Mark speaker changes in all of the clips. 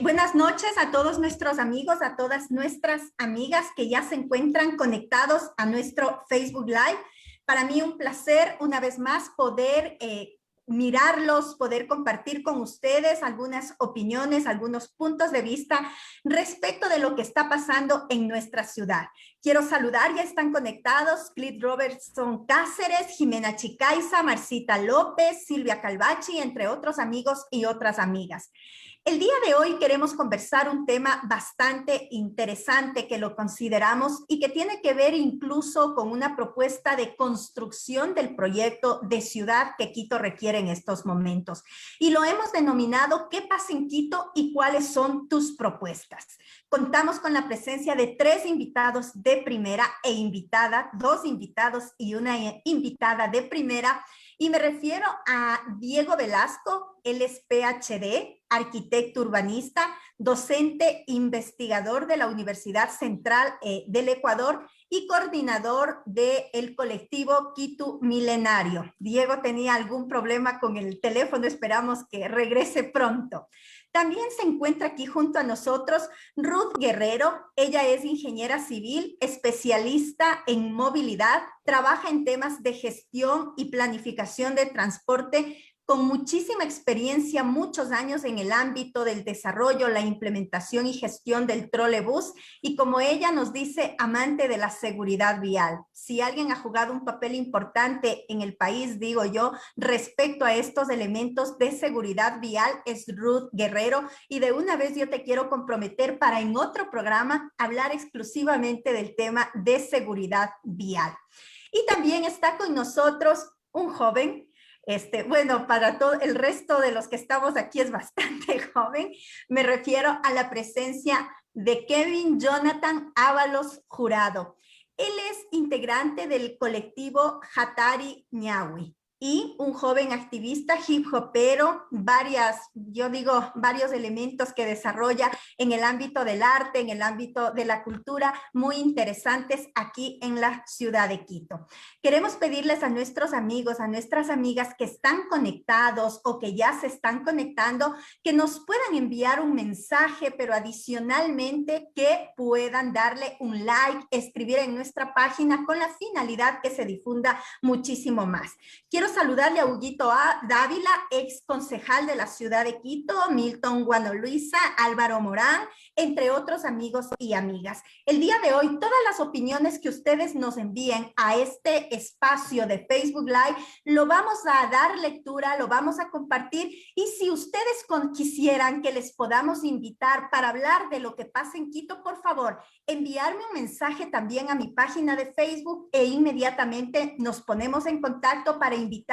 Speaker 1: Buenas noches a todos nuestros amigos, a todas nuestras amigas que ya se encuentran conectados a nuestro Facebook Live. Para mí un placer una vez más poder mirarlos, poder compartir con ustedes algunas opiniones, algunos puntos de vista respecto de lo que está pasando en nuestra ciudad. Quiero saludar, ya están conectados, Clint Robertson Cáceres, Jimena Chicaiza, Marcita López, Silvia Calvachi, entre otros amigos y otras amigas. El día de hoy queremos conversar un tema bastante interesante que lo consideramos y que tiene que ver incluso con una propuesta de construcción del proyecto de ciudad que Quito requiere en estos momentos. Y lo hemos denominado ¿Qué pasa en Quito y cuáles son tus propuestas? Contamos con la presencia de 3 invitados de primera e invitada, 2 invitados y una invitada de primera. Y me refiero a Diego Velasco, él es PhD, arquitecto urbanista, docente investigador de la Universidad Central del Ecuador y coordinador del colectivo Quito Milenario. Diego tenía algún problema con el teléfono, esperamos que regrese pronto. También se encuentra aquí junto a nosotros Ruth Guerrero. Ella es ingeniera civil, especialista en movilidad, trabaja en temas de gestión y planificación de transporte, con muchísima experiencia, muchos años en el ámbito del desarrollo, la implementación y gestión del trolebús, y como ella nos dice, amante de la seguridad vial. Si alguien ha jugado un papel importante en el país, digo yo, respecto a estos elementos de seguridad vial, es Ruth Guerrero, y de una vez yo te quiero comprometer para en otro programa hablar exclusivamente del tema de seguridad vial. Y también está con nosotros un joven. Bueno, para todo el resto de los que estamos aquí es bastante joven. Me refiero a la presencia de Kevin Jonathan Ábalos Jurado. Él es integrante del colectivo Hatari Ñawi y un joven activista hip hopero, varios elementos que desarrolla en el ámbito del arte, en el ámbito de la cultura, muy interesantes aquí en la ciudad de Quito. Queremos pedirles a nuestros amigos, a nuestras amigas que están conectados o que ya se están conectando, que nos puedan enviar un mensaje, pero adicionalmente que puedan darle un like, escribir en nuestra página con la finalidad que se difunda muchísimo más. Quiero saludarle a Huguito Dávila, ex concejal de la ciudad de Quito, Milton Guanoluisa, Álvaro Morán, entre otros amigos y amigas. El día de hoy, todas las opiniones que ustedes nos envíen a este espacio de Facebook Live, lo vamos a dar lectura, lo vamos a compartir, y si ustedes quisieran que les podamos invitar para hablar de lo que pasa en Quito, por favor, enviarme un mensaje también a mi página de Facebook e inmediatamente nos ponemos en contacto para invitarles,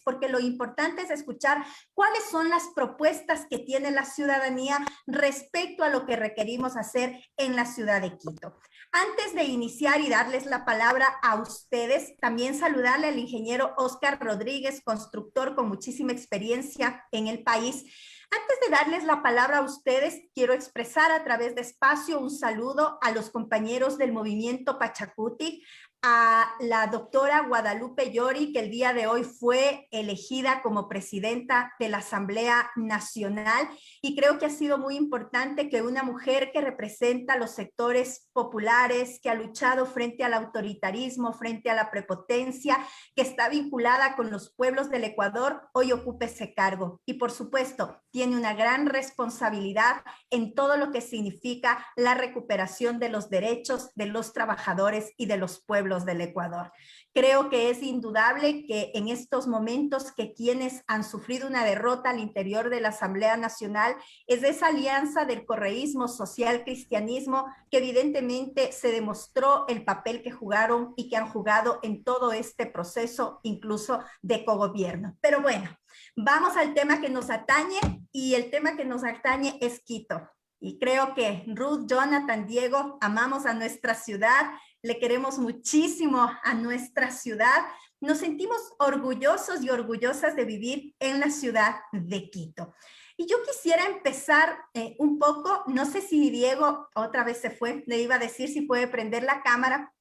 Speaker 1: porque lo importante es escuchar cuáles son las propuestas que tiene la ciudadanía respecto a lo que requerimos hacer en la ciudad de Quito. Antes de iniciar y darles la palabra a ustedes, también saludarle al ingeniero Oscar Rodríguez, constructor con muchísima experiencia en el país. Antes de darles la palabra a ustedes, quiero expresar a través de espacio un saludo a los compañeros del movimiento Pachacuti, a la doctora Guadalupe Llori, que el día de hoy fue elegida como presidenta de la Asamblea Nacional, y creo que ha sido muy importante que una mujer que representa los sectores populares, que ha luchado frente al autoritarismo, frente a la prepotencia, que está vinculada con los pueblos del Ecuador, hoy ocupe ese cargo. Y por supuesto, tiene una gran responsabilidad en todo lo que significa la recuperación de los derechos de los trabajadores y de los pueblos del Ecuador. Creo que es indudable que en estos momentos que quienes han sufrido una derrota al interior de la Asamblea Nacional es esa alianza del correísmo social cristianismo que evidentemente se demostró el papel que jugaron y que han jugado en todo este proceso, incluso de cogobierno. Pero bueno, vamos al tema que nos atañe, y el tema que nos atañe es Quito. Y creo que Ruth, Jonathan, Diego, amamos a nuestra ciudad, le queremos muchísimo a nuestra ciudad, nos sentimos orgullosos y orgullosas de vivir en la ciudad de Quito. Y yo quisiera empezar un poco, no sé si Diego otra vez se fue, le iba a decir si puede prender la cámara,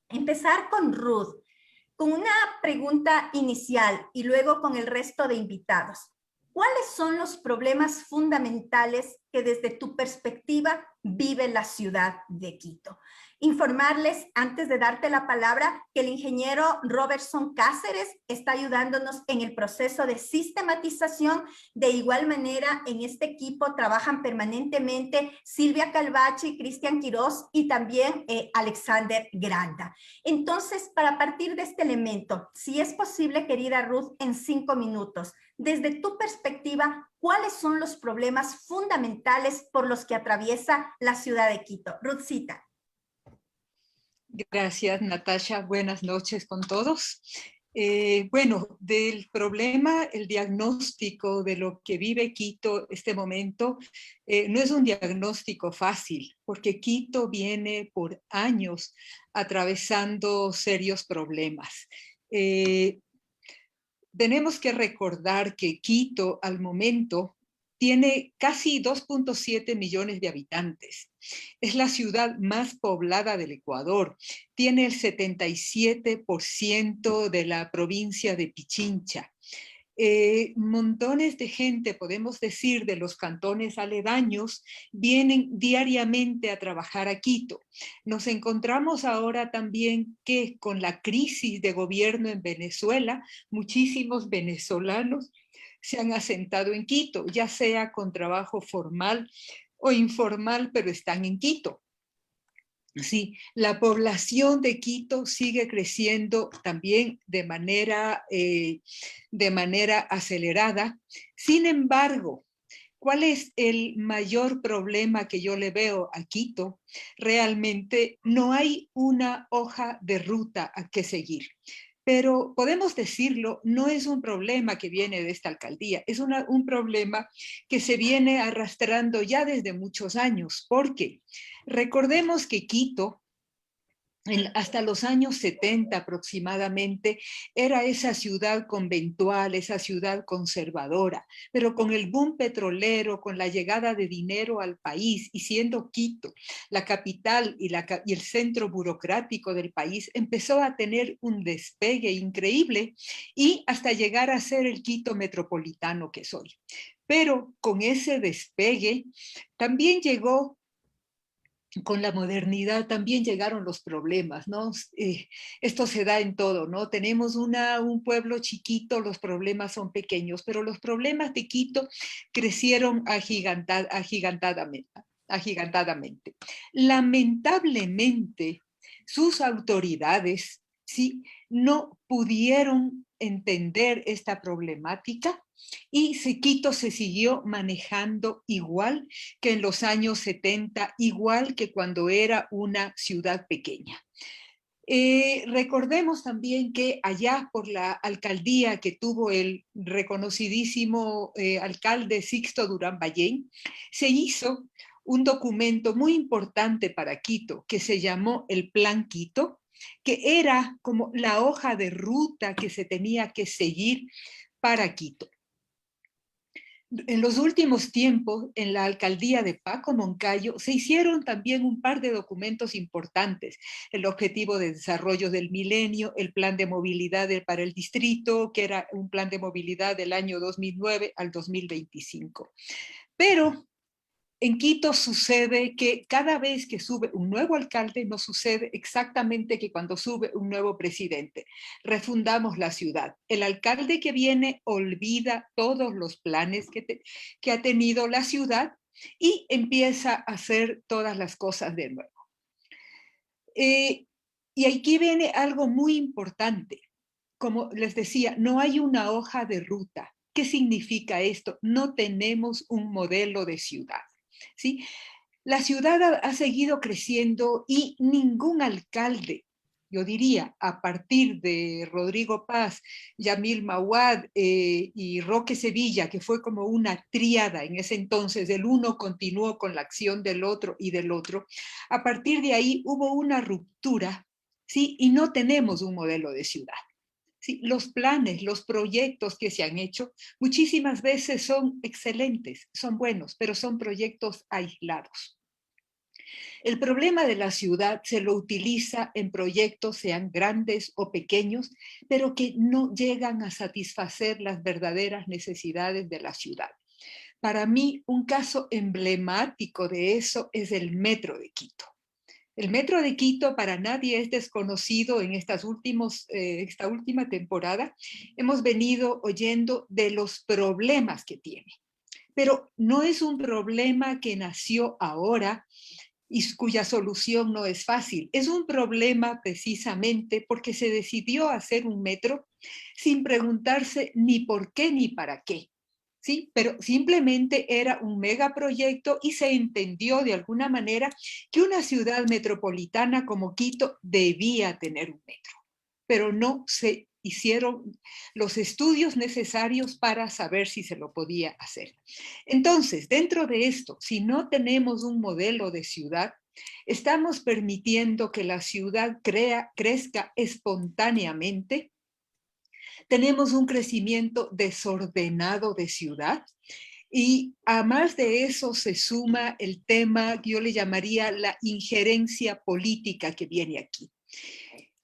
Speaker 1: empezar con Ruth, con una pregunta inicial y luego con el resto de invitados. ¿Cuáles son los problemas fundamentales que desde tu perspectiva vive la ciudad de Quito. Informarles, antes de darte la palabra, que el ingeniero Robertson Cáceres está ayudándonos en el proceso de sistematización. De igual manera, en este equipo trabajan permanentemente Silvia Calvache, Cristian Quiroz y también Alexander Granda. Entonces, para partir de este elemento, si es posible, querida Ruth, en 5 minutos, desde tu perspectiva, ¿cuáles son los problemas fundamentales por los que atraviesa la ciudad de Quito? Ruthcita.
Speaker 2: Gracias, Natasha. Buenas noches con todos. Bueno, del problema, el diagnóstico de lo que vive Quito este momento, no es un diagnóstico fácil, porque Quito viene por años atravesando serios problemas. Tenemos que recordar que Quito al momento tiene casi 2.7 millones de habitantes. Es la ciudad más poblada del Ecuador. Tiene el 77% de la provincia de Pichincha. Montones de gente, podemos decir, de los cantones aledaños, vienen diariamente a trabajar a Quito. Nos encontramos ahora también que con la crisis de gobierno en Venezuela, muchísimos venezolanos se han asentado en Quito, ya sea con trabajo formal o informal, pero están en Quito. Sí, la población de Quito sigue creciendo también de manera acelerada. Sin embargo, ¿cuál es el mayor problema que yo le veo a Quito? Realmente no hay una hoja de ruta a que seguir. Pero podemos decirlo, no es un problema que viene de esta alcaldía, es un problema que se viene arrastrando ya desde muchos años, porque recordemos que Quito, hasta los años 70 aproximadamente, era esa ciudad conventual, esa ciudad conservadora, pero con el boom petrolero, con la llegada de dinero al país y siendo Quito la capital y el centro burocrático del país, empezó a tener un despegue increíble y hasta llegar a ser el Quito metropolitano que es hoy. Pero con ese despegue también llegó, con la modernidad también llegaron los problemas, ¿no? Esto se da en todo, ¿no? Tenemos un pueblo chiquito, los problemas son pequeños, pero los problemas de Quito crecieron agigantadamente. Lamentablemente, sus autoridades, ¿sí?, no pudieron entender esta problemática y Quito se siguió manejando igual que en los años 70, igual que cuando era una ciudad pequeña. Recordemos también que allá por la alcaldía que tuvo el reconocidísimo alcalde Sixto Durán Ballén, se hizo un documento muy importante para Quito que se llamó el Plan Quito, que era como la hoja de ruta que se tenía que seguir para Quito. En los últimos tiempos, en la alcaldía de Paco Moncayo, se hicieron también un par de documentos importantes. El objetivo de desarrollo del milenio, el plan de movilidad para el distrito, que era un plan de movilidad del año 2009 al 2025. Pero en Quito sucede que cada vez que sube un nuevo alcalde, no sucede exactamente que cuando sube un nuevo presidente. Refundamos la ciudad. El alcalde que viene olvida todos los planes que ha tenido la ciudad y empieza a hacer todas las cosas de nuevo. Y aquí viene algo muy importante. Como les decía, no hay una hoja de ruta. ¿Qué significa esto? No tenemos un modelo de ciudad. ¿Sí? La ciudad ha seguido creciendo y ningún alcalde, yo diría, a partir de Rodrigo Paz, Yamil Mawad y Roque Sevilla, que fue como una tríada en ese entonces, el uno continuó con la acción del otro y del otro, a partir de ahí hubo una ruptura, ¿sí? Y no tenemos un modelo de ciudad. Sí, los planes, los proyectos que se han hecho muchísimas veces son excelentes, son buenos, pero son proyectos aislados. El problema de la ciudad se lo utiliza en proyectos, sean grandes o pequeños, pero que no llegan a satisfacer las verdaderas necesidades de la ciudad. Para mí, un caso emblemático de eso es el Metro de Quito. El Metro de Quito para nadie es desconocido en esta última temporada. Hemos venido oyendo de los problemas que tiene, pero no es un problema que nació ahora y cuya solución no es fácil. Es un problema precisamente porque se decidió hacer un metro sin preguntarse ni por qué ni para qué. ¿Sí? Pero simplemente era un megaproyecto y se entendió de alguna manera que una ciudad metropolitana como Quito debía tener un metro, pero no se hicieron los estudios necesarios para saber si se lo podía hacer. Entonces, dentro de esto, si no tenemos un modelo de ciudad, estamos permitiendo que la ciudad crezca espontáneamente. Tenemos un crecimiento desordenado de ciudad y además de eso se suma el tema que yo le llamaría la injerencia política que viene aquí.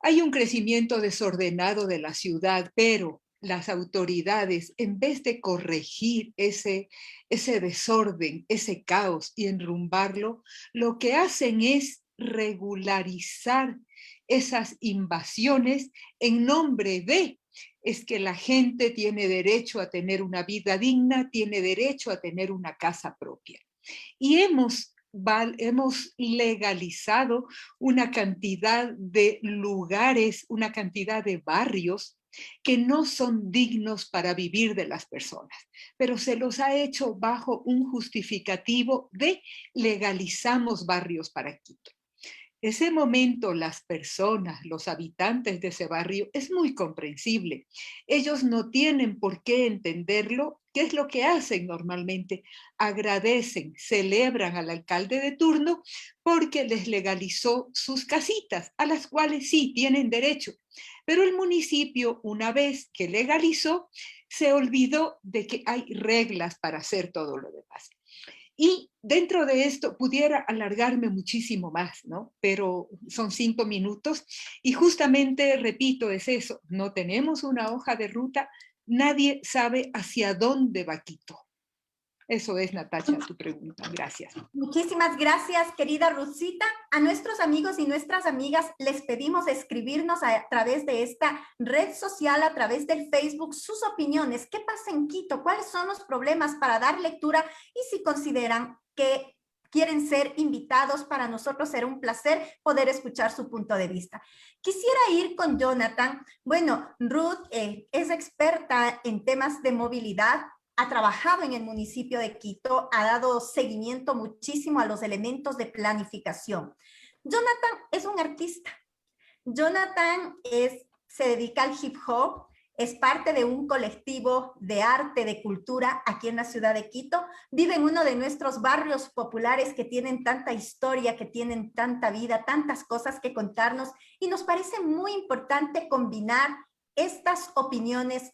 Speaker 2: Hay un crecimiento desordenado de la ciudad, pero las autoridades, en vez de corregir ese desorden, ese caos y enrumbarlo, lo que hacen es regularizar esas invasiones en nombre de es que la gente tiene derecho a tener una vida digna, tiene derecho a tener una casa propia. Y hemos legalizado una cantidad de lugares, una cantidad de barrios que no son dignos para vivir de las personas, pero se los ha hecho bajo un justificativo de legalizamos barrios para Quito. Ese momento las personas, los habitantes de ese barrio, es muy comprensible. Ellos no tienen por qué entenderlo. ¿Qué es lo que hacen normalmente? Agradecen, celebran al alcalde de turno porque les legalizó sus casitas, a las cuales sí tienen derecho. Pero el municipio, una vez que legalizó, se olvidó de que hay reglas para hacer todo lo demás. Y dentro de esto pudiera alargarme muchísimo más, ¿no? Pero son 5 minutos y justamente, repito, es eso, no tenemos una hoja de ruta, nadie sabe hacia dónde va Quito. Eso es, Natacha, tu pregunta. Gracias.
Speaker 1: Muchísimas gracias, querida Rosita. A nuestros amigos y nuestras amigas les pedimos escribirnos a través de esta red social, a través del Facebook, sus opiniones. ¿Qué pasa en Quito? ¿Cuáles son los problemas para dar lectura? Y si consideran que quieren ser invitados, para nosotros será un placer poder escuchar su punto de vista. Quisiera ir con Jonathan. Bueno, Ruth es experta en temas de movilidad, ha trabajado en el municipio de Quito, ha dado seguimiento muchísimo a los elementos de planificación. Jonathan es un artista. Jonathan se dedica al hip hop, es parte de un colectivo de arte, de cultura aquí en la ciudad de Quito. Vive en uno de nuestros barrios populares que tienen tanta historia, que tienen tanta vida, tantas cosas que contarnos, y nos parece muy importante combinar estas opiniones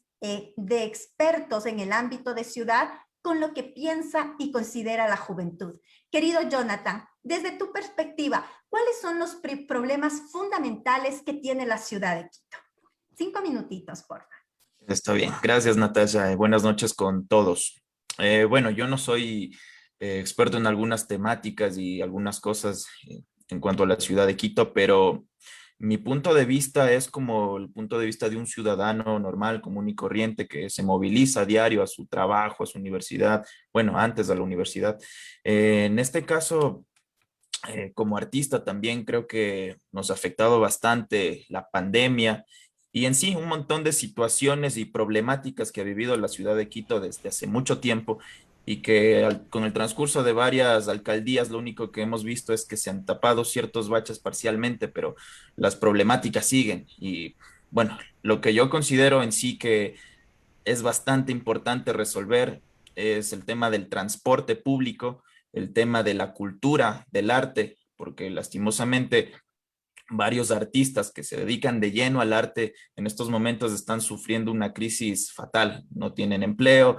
Speaker 1: de expertos en el ámbito de ciudad con lo que piensa y considera la juventud. Querido Jonathan, desde tu perspectiva, ¿cuáles son los problemas fundamentales que tiene la ciudad de Quito? 5 minutitos, por favor.
Speaker 3: Está bien. Gracias, Natasha. Buenas noches con todos. Bueno, yo no soy experto en algunas temáticas y algunas cosas en cuanto a la ciudad de Quito, pero mi punto de vista es como el punto de vista de un ciudadano normal, común y corriente que se moviliza a diario a su trabajo, a su universidad, bueno, antes de la universidad. En este caso, como artista también creo que nos ha afectado bastante la pandemia y en sí un montón de situaciones y problemáticas que ha vivido la ciudad de Quito desde hace mucho tiempo y que con el transcurso de varias alcaldías lo único que hemos visto es que se han tapado ciertos baches parcialmente, pero las problemáticas siguen. Y bueno, lo que yo considero en sí que es bastante importante resolver es el tema del transporte público, el tema de la cultura, del arte, porque lastimosamente varios artistas que se dedican de lleno al arte en estos momentos están sufriendo una crisis fatal. No tienen empleo,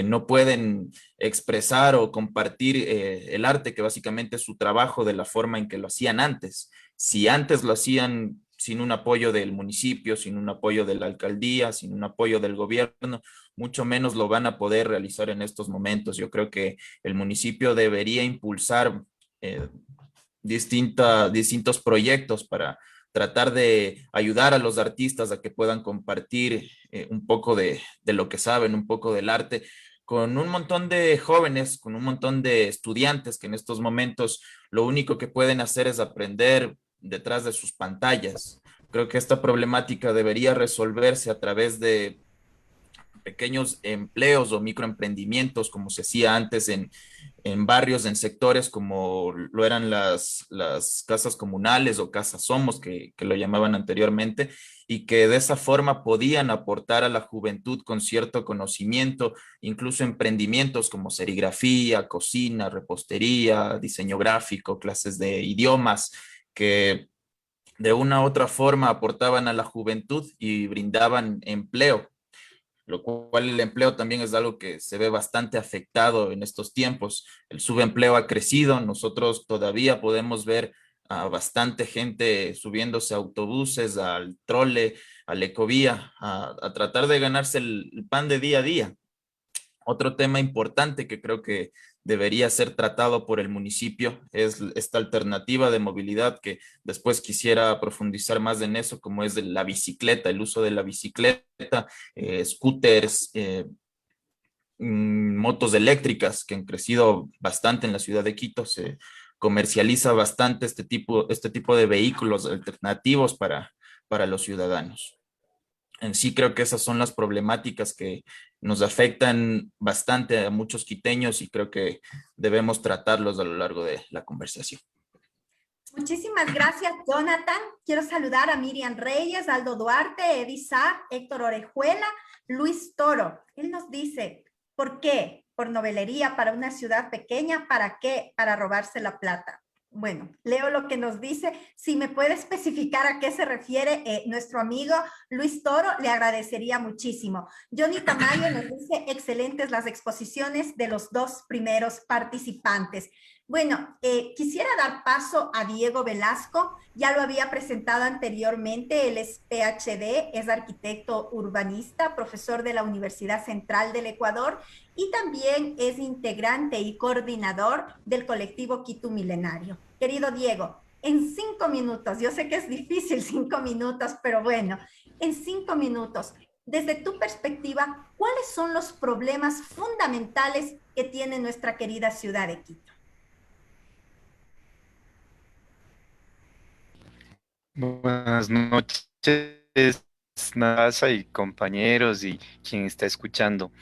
Speaker 3: no pueden expresar o compartir el arte, que básicamente es su trabajo, de la forma en que lo hacían antes. Si antes lo hacían sin un apoyo del municipio, sin un apoyo de la alcaldía, sin un apoyo del gobierno, mucho menos lo van a poder realizar en estos momentos. Yo creo que el municipio debería impulsar eh, distintos proyectos para tratar de ayudar a los artistas a que puedan compartir un poco de lo que saben, un poco del arte, con un montón de jóvenes, con un montón de estudiantes que en estos momentos lo único que pueden hacer es aprender detrás de sus pantallas. Creo que esta problemática debería resolverse a través de pequeños empleos o microemprendimientos, como se hacía antes en barrios, en sectores como lo eran las casas comunales o casas somos, que lo llamaban anteriormente, y que de esa forma podían aportar a la juventud con cierto conocimiento, incluso emprendimientos como serigrafía, cocina, repostería, diseño gráfico, clases de idiomas, que de una u otra forma aportaban a la juventud y brindaban empleo, lo cual el empleo también es algo que se ve bastante afectado en estos tiempos. El subempleo ha crecido, nosotros todavía podemos ver a bastante gente subiéndose a autobuses, al trole, a la ecovía, a tratar de ganarse el pan de día a día. Otro tema importante que creo que debería ser tratado por el municipio es esta alternativa de movilidad que después quisiera profundizar más en eso, como es de la bicicleta, el uso de la bicicleta, scooters, motos eléctricas que han crecido bastante en la ciudad de Quito. Se comercializa bastante este tipo de vehículos alternativos para los ciudadanos. En sí creo que esas son las problemáticas que nos afectan bastante a muchos quiteños y creo que debemos tratarlos a lo largo de la conversación.
Speaker 1: Muchísimas gracias, Jonathan. Quiero saludar a Miriam Reyes, Aldo Duarte, Edisa, Héctor Orejuela, Luis Toro. Él nos dice, ¿por qué? Por novelería para una ciudad pequeña, ¿para qué? Para robarse la plata. Bueno, leo lo que nos dice. Si me puede especificar a qué se refiere nuestro amigo Luis Toro, le agradecería muchísimo. Johnny Tamayo nos dice, excelentes las exposiciones de los dos primeros participantes. Bueno, quisiera dar paso a Diego Velasco, ya lo había presentado anteriormente, él es PhD, es arquitecto urbanista, profesor de la Universidad Central del Ecuador y también es integrante y coordinador del colectivo Quito Milenario. Querido Diego, en 5 minutos, yo sé que es difícil 5 minutos, pero bueno, en 5 minutos, desde tu perspectiva, ¿cuáles son los problemas fundamentales que tiene nuestra querida ciudad de Quito?
Speaker 4: Buenas noches, NASA y compañeros y quien está escuchando.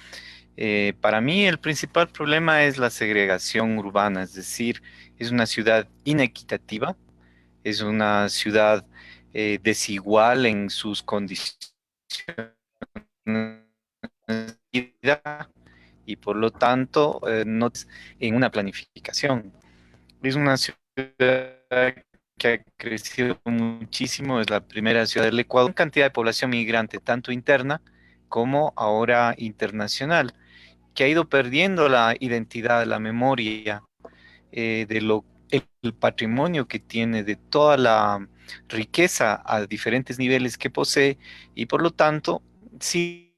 Speaker 4: Para mí el principal problema es la segregación urbana, es decir, es una ciudad inequitativa, es una ciudad desigual en sus condiciones de vida y por lo tanto no en una planificación. Es una ciudad que ha crecido muchísimo, es la primera ciudad del Ecuador, en cantidad de población migrante, tanto interna como ahora internacional, que ha ido perdiendo la identidad, la memoria el patrimonio que tiene, de toda la riqueza a diferentes niveles que posee, y por lo tanto, sin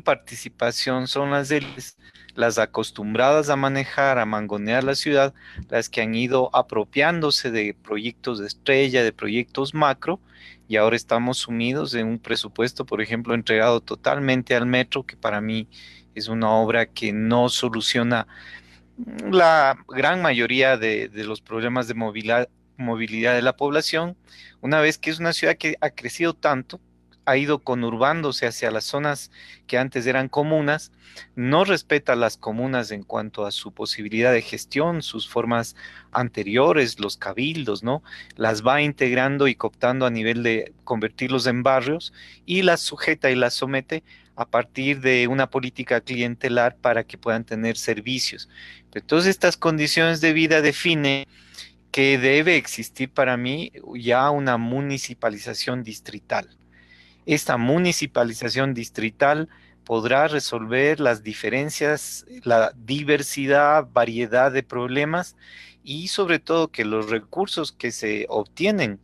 Speaker 4: participación son las élites, las acostumbradas a manejar, a mangonear la ciudad, las que han ido apropiándose de proyectos de estrella, de proyectos macro, y ahora estamos sumidos en un presupuesto, por ejemplo, entregado totalmente al metro, que para mí es una obra que no soluciona la gran mayoría de los problemas de movilidad de la población, una vez que es una ciudad que ha crecido tanto, ha ido conurbándose hacia las zonas que antes eran comunas, no respeta las comunas en cuanto a su posibilidad de gestión, sus formas anteriores, los cabildos, ¿no? Las va integrando y cooptando a nivel de convertirlos en barrios y las sujeta y las somete a partir de una política clientelar para que puedan tener servicios. Entonces, estas condiciones de vida definen que debe existir para mí ya una municipalización distrital. Esta municipalización distrital podrá resolver las diferencias, la diversidad, variedad de problemas y sobre todo que los recursos que se obtienen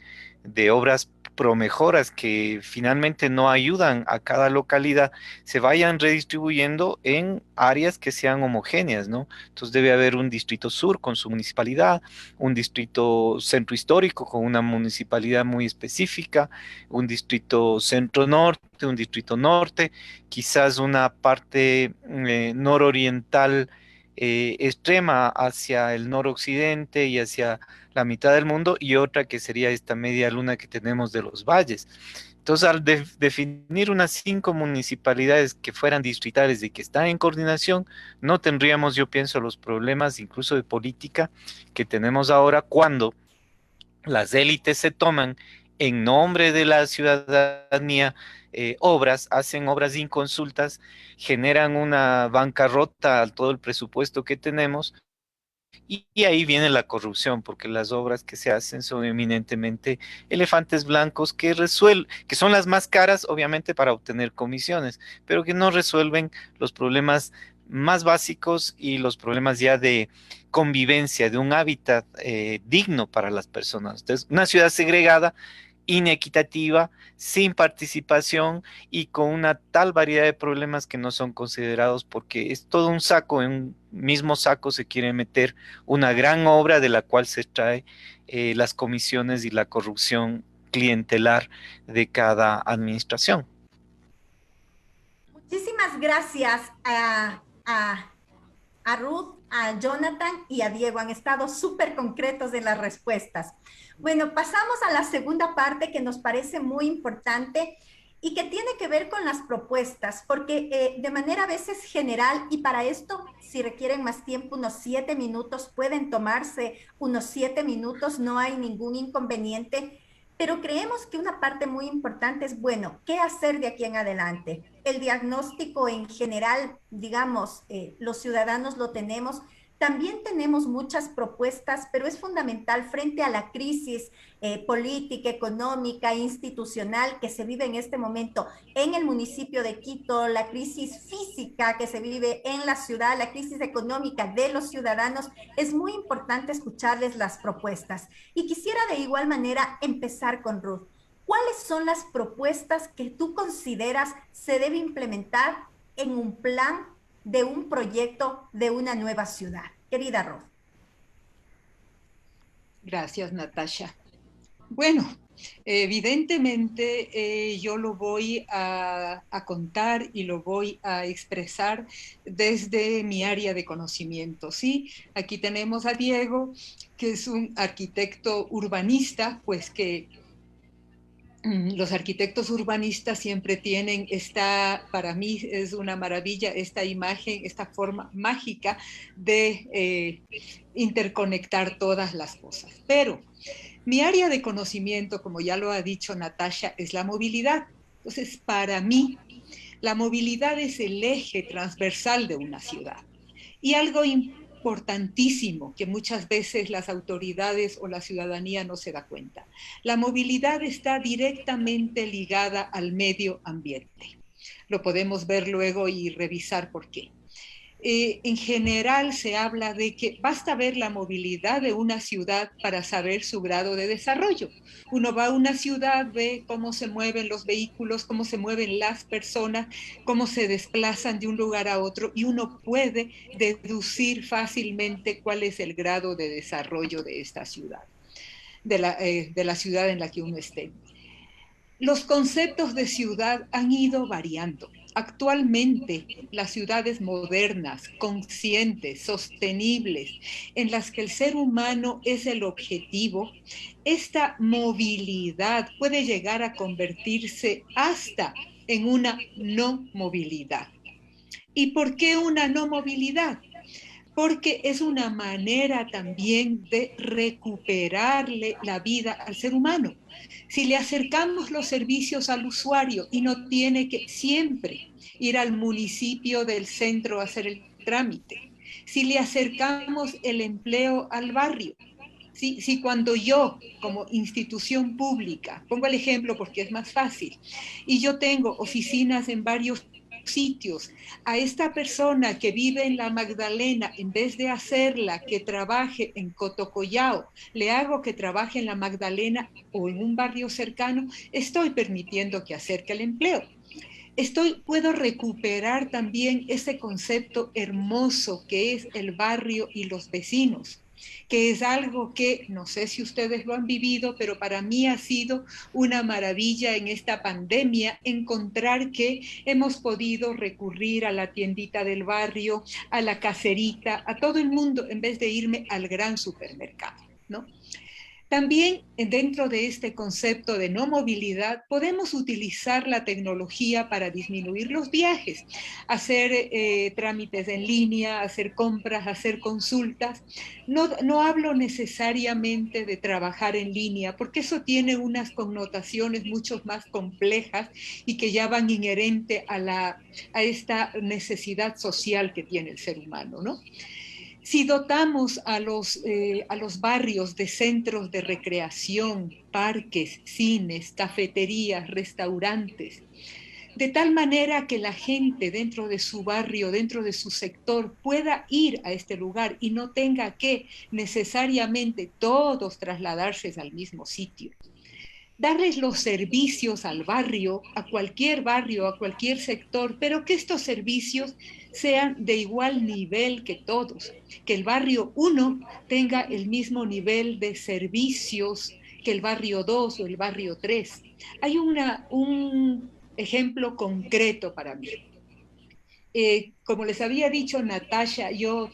Speaker 4: de obras promejoras que finalmente no ayudan a cada localidad, se vayan redistribuyendo en áreas que sean homogéneas, ¿no? Entonces debe haber un distrito sur con su municipalidad, un distrito centro histórico con una municipalidad muy específica, un distrito centro norte, un distrito norte, quizás una parte nororiental extrema hacia el noroccidente y hacia la mitad del mundo, y otra que sería esta media luna que tenemos de los valles. Entonces, al definir unas 5 municipalidades que fueran distritales y que están en coordinación, no tendríamos, yo pienso, los problemas incluso de política que tenemos ahora cuando las élites se toman en nombre de la ciudadanía obras, hacen obras inconsultas, generan una bancarrota a todo el presupuesto que tenemos. Y ahí viene la corrupción, porque las obras que se hacen son eminentemente elefantes blancos que son las más caras, obviamente, para obtener comisiones, pero que no resuelven los problemas más básicos y los problemas ya de convivencia, de un hábitat digno para las personas. Entonces, una ciudad segregada, inequitativa, sin participación y con una tal variedad de problemas que no son considerados porque es todo un saco, en un mismo saco se quiere meter una gran obra de la cual se extrae las comisiones y la corrupción clientelar de cada administración.
Speaker 1: Muchísimas gracias a Ruth, a Jonathan y a Diego. Han estado súper concretos en las respuestas. Bueno, pasamos a la segunda parte que nos parece muy importante y que tiene que ver con las propuestas, porque de manera a veces general, y para esto, si requieren más tiempo, unos 7 minutos, pueden tomarse unos 7 minutos, no hay ningún inconveniente, pero creemos que una parte muy importante es, bueno, ¿qué hacer de aquí en adelante? El diagnóstico en general, digamos, los ciudadanos lo tenemos. También tenemos muchas propuestas, pero es fundamental frente a la crisis política, económica, institucional que se vive en este momento en el municipio de Quito, la crisis física que se vive en la ciudad, la crisis económica de los ciudadanos. Es muy importante escucharles las propuestas. Y quisiera de igual manera empezar con Ruth. ¿Cuáles son las propuestas que tú consideras se debe implementar en un plan de un proyecto de una nueva ciudad? Querida Ruth.
Speaker 2: Gracias, Natasha. Bueno, evidentemente yo lo voy a contar y lo voy a expresar desde mi área de conocimiento, ¿sí? Aquí tenemos a Diego, que es un arquitecto urbanista, pues que los arquitectos urbanistas siempre tienen para mí es una maravilla, esta imagen, esta forma mágica de interconectar todas las cosas. Pero mi área de conocimiento, como ya lo ha dicho Natasha, es la movilidad. Entonces, para mí, la movilidad es el eje transversal de una ciudad. Y algo importantísimo que muchas veces las autoridades o la ciudadanía no se da cuenta. La movilidad está directamente ligada al medio ambiente. Lo podemos ver luego y revisar por qué. En general se habla de que basta ver la movilidad de una ciudad para saber su grado de desarrollo. Uno va a una ciudad, ve cómo se mueven los vehículos, cómo se mueven las personas, cómo se desplazan de un lugar a otro y uno puede deducir fácilmente cuál es el grado de desarrollo de esta ciudad, de la ciudad en la que uno esté. Los conceptos de ciudad han ido variando. Actualmente, las ciudades modernas, conscientes, sostenibles, en las que el ser humano es el objetivo, esta movilidad puede llegar a convertirse hasta en una no movilidad. ¿Y por qué una no movilidad? Porque es una manera también de recuperarle la vida al ser humano. Si le acercamos los servicios al usuario y no tiene que siempre ir al municipio del centro a hacer el trámite, si le acercamos el empleo al barrio, si cuando yo como institución pública, pongo el ejemplo porque es más fácil, y yo tengo oficinas en varios sitios. A esta persona que vive en la Magdalena, en vez de hacerla que trabaje en Cotocollao, le hago que trabaje en la Magdalena o en un barrio cercano, estoy permitiendo que acerque el empleo. Puedo recuperar también ese concepto hermoso que es el barrio y los vecinos, que es algo que no sé si ustedes lo han vivido, pero para mí ha sido una maravilla en esta pandemia encontrar que hemos podido recurrir a la tiendita del barrio, a la caserita, a todo el mundo en vez de irme al gran supermercado, ¿no? También dentro de este concepto de no movilidad podemos utilizar la tecnología para disminuir los viajes, hacer trámites en línea, hacer compras, hacer consultas. No hablo necesariamente de trabajar en línea porque eso tiene unas connotaciones mucho más complejas y que ya van inherente a esta necesidad social que tiene el ser humano, ¿no? Si dotamos a los barrios de centros de recreación, parques, cines, cafeterías, restaurantes, de tal manera que la gente dentro de su barrio, dentro de su sector, pueda ir a este lugar y no tenga que necesariamente todos trasladarse al mismo sitio. Darles los servicios al barrio, a cualquier sector, pero que estos servicios sean de igual nivel que todos, que el barrio 1 tenga el mismo nivel de servicios que el barrio 2 o el barrio 3. Hay un ejemplo concreto para mí. Como les había dicho Natasha, yo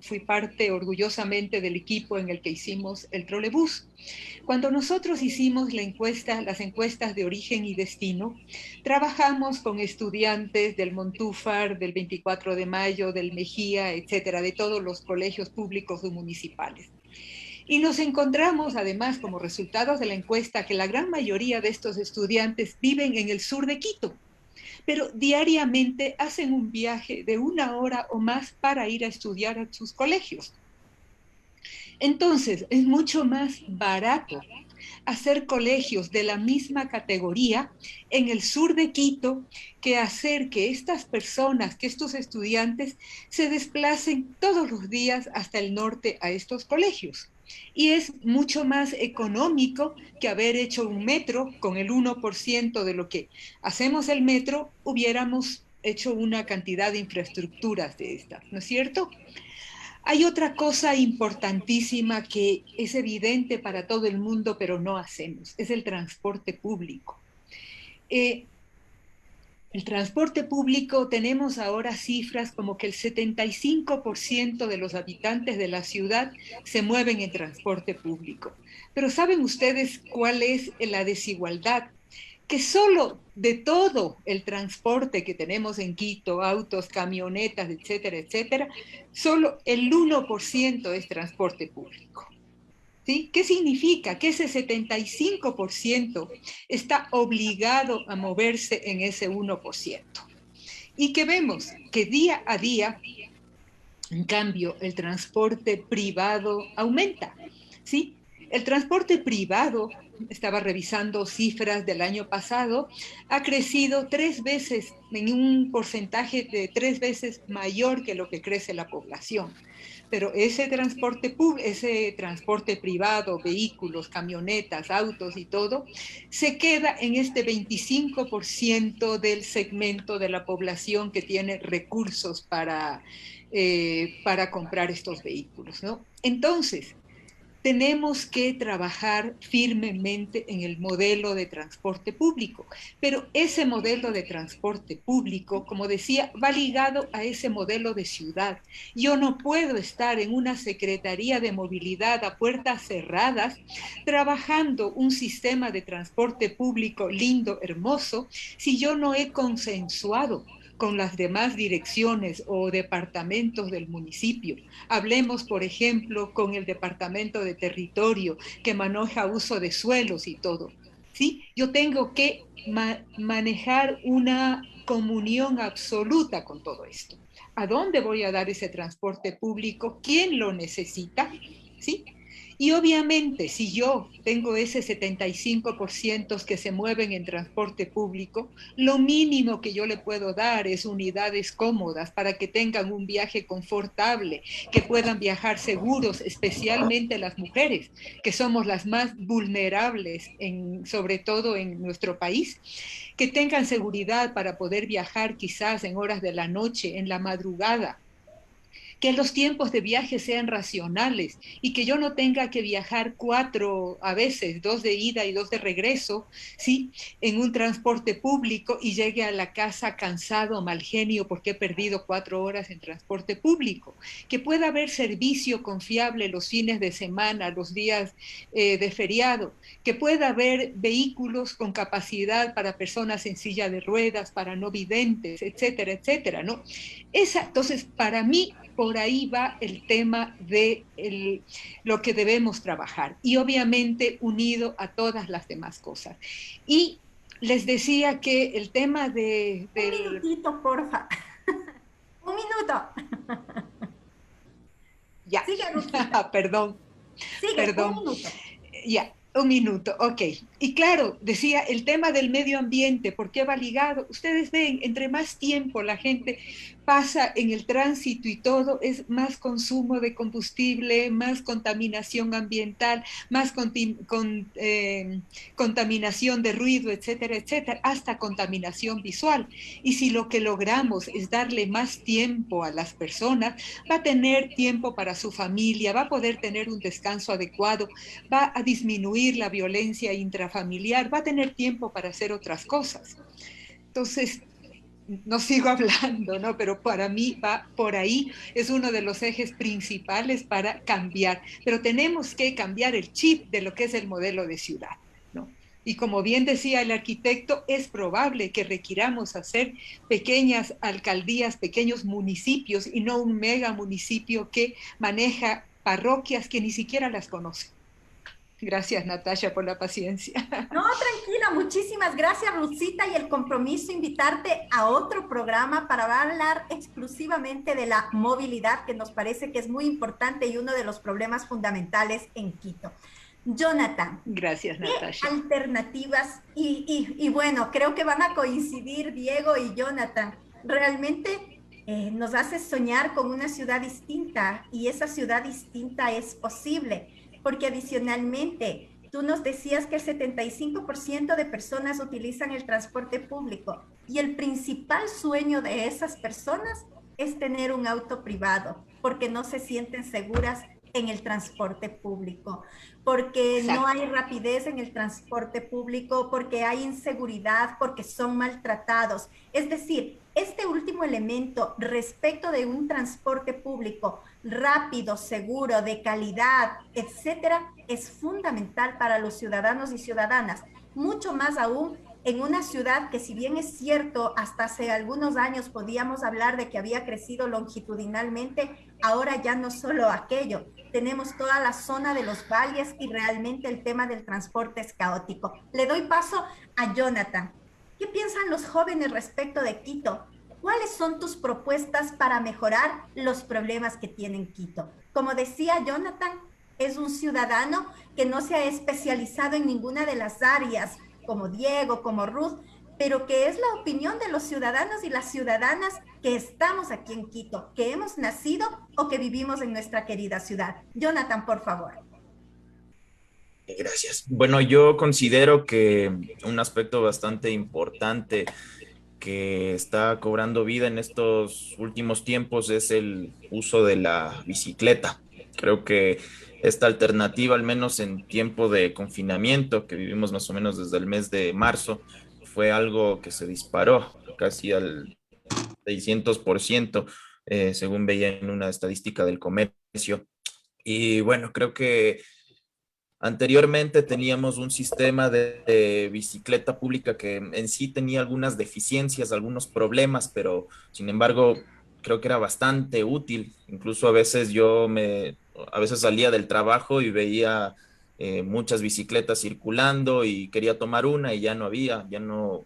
Speaker 2: fui parte orgullosamente del equipo en el que hicimos el trolebús. Cuando nosotros hicimos las encuestas de origen y destino, trabajamos con estudiantes del Montúfar, del 24 de Mayo, del Mejía, etcétera, de todos los colegios públicos y municipales. Y nos encontramos, además, como resultados de la encuesta, que la gran mayoría de estos estudiantes viven en el sur de Quito, pero diariamente hacen un viaje de 1 hora o más para ir a estudiar a sus colegios. Entonces, es mucho más barato hacer colegios de la misma categoría en el sur de Quito que hacer que estas personas, que estos estudiantes se desplacen todos los días hasta el norte a estos colegios. Y es mucho más económico que haber hecho un metro con el 1% de lo que hacemos el metro, hubiéramos hecho una cantidad de infraestructuras de estas, ¿no es cierto? Hay otra cosa importantísima que es evidente para todo el mundo, pero no hacemos, es el transporte público. El transporte público, tenemos ahora cifras como que el 75% de los habitantes de la ciudad se mueven en transporte público. Pero ¿saben ustedes cuál es la desigualdad? Que solo de todo el transporte que tenemos en Quito, autos, camionetas, etcétera, etcétera, solo el 1% es transporte público. ¿Sí? ¿Qué significa? Que ese 75% está obligado a moverse en ese 1%. Y que vemos que día a día, en cambio, el transporte privado aumenta. ¿Sí? El transporte privado, estaba revisando cifras del año pasado, ha crecido 3 veces, en un porcentaje de 3 veces mayor que lo que crece la población. Pero ese transporte privado, vehículos, camionetas, autos y todo, se queda en este 25% del segmento de la población que tiene recursos para comprar estos vehículos, ¿no? Entonces, tenemos que trabajar firmemente en el modelo de transporte público, pero ese modelo de transporte público, como decía, va ligado a ese modelo de ciudad. Yo no puedo estar en una Secretaría de Movilidad a puertas cerradas trabajando un sistema de transporte público lindo, hermoso, si yo no he consensuado con las demás direcciones o departamentos del municipio. Hablemos, por ejemplo, con el Departamento de Territorio, que maneja uso de suelos y todo. ¿Sí? Yo tengo que manejar una comunión absoluta con todo esto. ¿A dónde voy a dar ese transporte público? ¿Quién lo necesita? ¿Sí? Y obviamente, si yo tengo ese 75% que se mueven en transporte público, lo mínimo que yo le puedo dar es unidades cómodas para que tengan un viaje confortable, que puedan viajar seguros, especialmente las mujeres, que somos las más vulnerables, sobre todo en nuestro país, que tengan seguridad para poder viajar quizás en horas de la noche, en la madrugada, que los tiempos de viaje sean racionales y que yo no tenga que viajar 4, a veces 2 de ida y 2 de regreso, ¿sí? En un transporte público y llegue a la casa cansado, mal genio, porque he perdido 4 horas en transporte público. Que pueda haber servicio confiable los fines de semana, los días de feriado, que pueda haber vehículos con capacidad para personas en silla de ruedas, para no videntes, etcétera, etcétera, ¿no? Entonces, para mí, por ahí va el tema de lo que debemos trabajar y obviamente unido a todas las demás cosas. Y les decía que el tema
Speaker 1: Un minutito, porfa. Un minuto.
Speaker 2: Ya,
Speaker 1: Sigue, Ruxita.
Speaker 2: perdón,
Speaker 1: Sigue, un
Speaker 2: perdón.
Speaker 1: minuto.
Speaker 2: Ya, un minuto, ok. Y claro, decía, el tema del medio ambiente, ¿por qué va ligado? Ustedes ven, entre más tiempo la gente pasa en el tránsito y todo, es más consumo de combustible, más contaminación ambiental, más contaminación de ruido, etcétera, etcétera, hasta contaminación visual. Y si lo que logramos es darle más tiempo a las personas, va a tener tiempo para su familia, va a poder tener un descanso adecuado, va a disminuir la violencia intrafamiliar, va a tener tiempo para hacer otras cosas. Entonces, no sigo hablando, ¿no? Pero para mí va por ahí, es uno de los ejes principales para cambiar. Pero tenemos que cambiar el chip de lo que es el modelo de ciudad, ¿no? Y como bien decía el arquitecto, es probable que requiramos hacer pequeñas alcaldías, pequeños municipios y no un mega municipio que maneja parroquias que ni siquiera las conoce. Gracias, Natasha, por la paciencia.
Speaker 1: No, tranquila, muchísimas gracias, Rusita, y el compromiso invitarte a otro programa para hablar exclusivamente de la movilidad, que nos parece que es muy importante y uno de los problemas fundamentales en Quito. Jonathan,
Speaker 2: Gracias, Natasha.
Speaker 1: ¿qué alternativas? Y bueno, creo que van a coincidir Diego y Jonathan. Realmente nos hace soñar con una ciudad distinta y esa ciudad distinta es posible porque adicionalmente tú nos decías que el 75% de personas utilizan el transporte público y el principal sueño de esas personas es tener un auto privado porque no se sienten seguras en el transporte público, porque
Speaker 2: Exacto.
Speaker 1: no hay rapidez en el transporte público, porque hay inseguridad, porque son maltratados. Es decir, este último elemento respecto de un transporte público rápido, seguro, de calidad, etcétera, es fundamental para los ciudadanos y ciudadanas, mucho más aún en una ciudad que, si bien es cierto, hasta hace algunos años podíamos hablar de que había crecido longitudinalmente, ahora ya no solo aquello, tenemos toda la zona de los valles y realmente el tema del transporte es caótico. Le doy paso a Jonathan. ¿Qué piensan los jóvenes respecto de Quito? ¿Cuáles son tus propuestas para mejorar los problemas que tiene Quito? Como decía Jonathan, es un ciudadano que no se ha especializado en ninguna de las áreas, como Diego, como Ruth, pero que es la opinión de los ciudadanos y las ciudadanas que estamos aquí en Quito, que hemos nacido o que vivimos en nuestra querida ciudad. Jonathan, por favor.
Speaker 3: Gracias. Bueno, yo considero que un aspecto bastante importante que está cobrando vida en estos últimos tiempos es el uso de la bicicleta. Creo que esta alternativa, al menos en tiempo de confinamiento, que vivimos más o menos desde el mes de marzo, fue algo que se disparó casi al 600%, según veía en una estadística del comercio. Y bueno, creo que anteriormente teníamos un sistema de bicicleta pública que en sí tenía algunas deficiencias, algunos problemas, pero sin embargo creo que era bastante útil. Incluso a veces salía del trabajo y veía muchas bicicletas circulando y quería tomar una y ya no había, ya no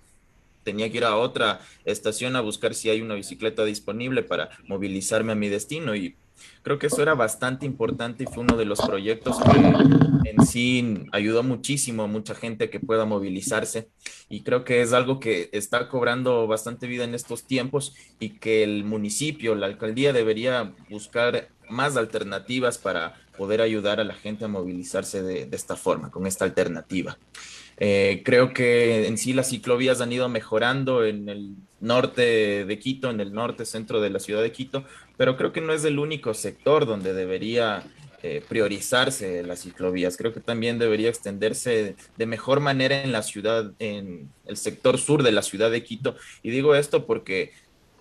Speaker 3: tenía que ir a otra estación a buscar si hay una bicicleta disponible para movilizarme a mi destino. Y Creo que eso era bastante importante y fue uno de los proyectos que en sí ayudó muchísimo a mucha gente que pueda movilizarse y creo que es algo que está cobrando bastante vida en estos tiempos y que el municipio, la alcaldía debería buscar más alternativas para poder ayudar a la gente a movilizarse de esta forma, con esta alternativa. Creo que en sí las ciclovías han ido mejorando en el norte de Quito, en el norte centro de la ciudad de Quito, pero creo que no es el único sector donde debería priorizarse las ciclovías. Creo que también debería extenderse de mejor manera en la ciudad, en el sector sur de la ciudad de Quito. Y digo esto porque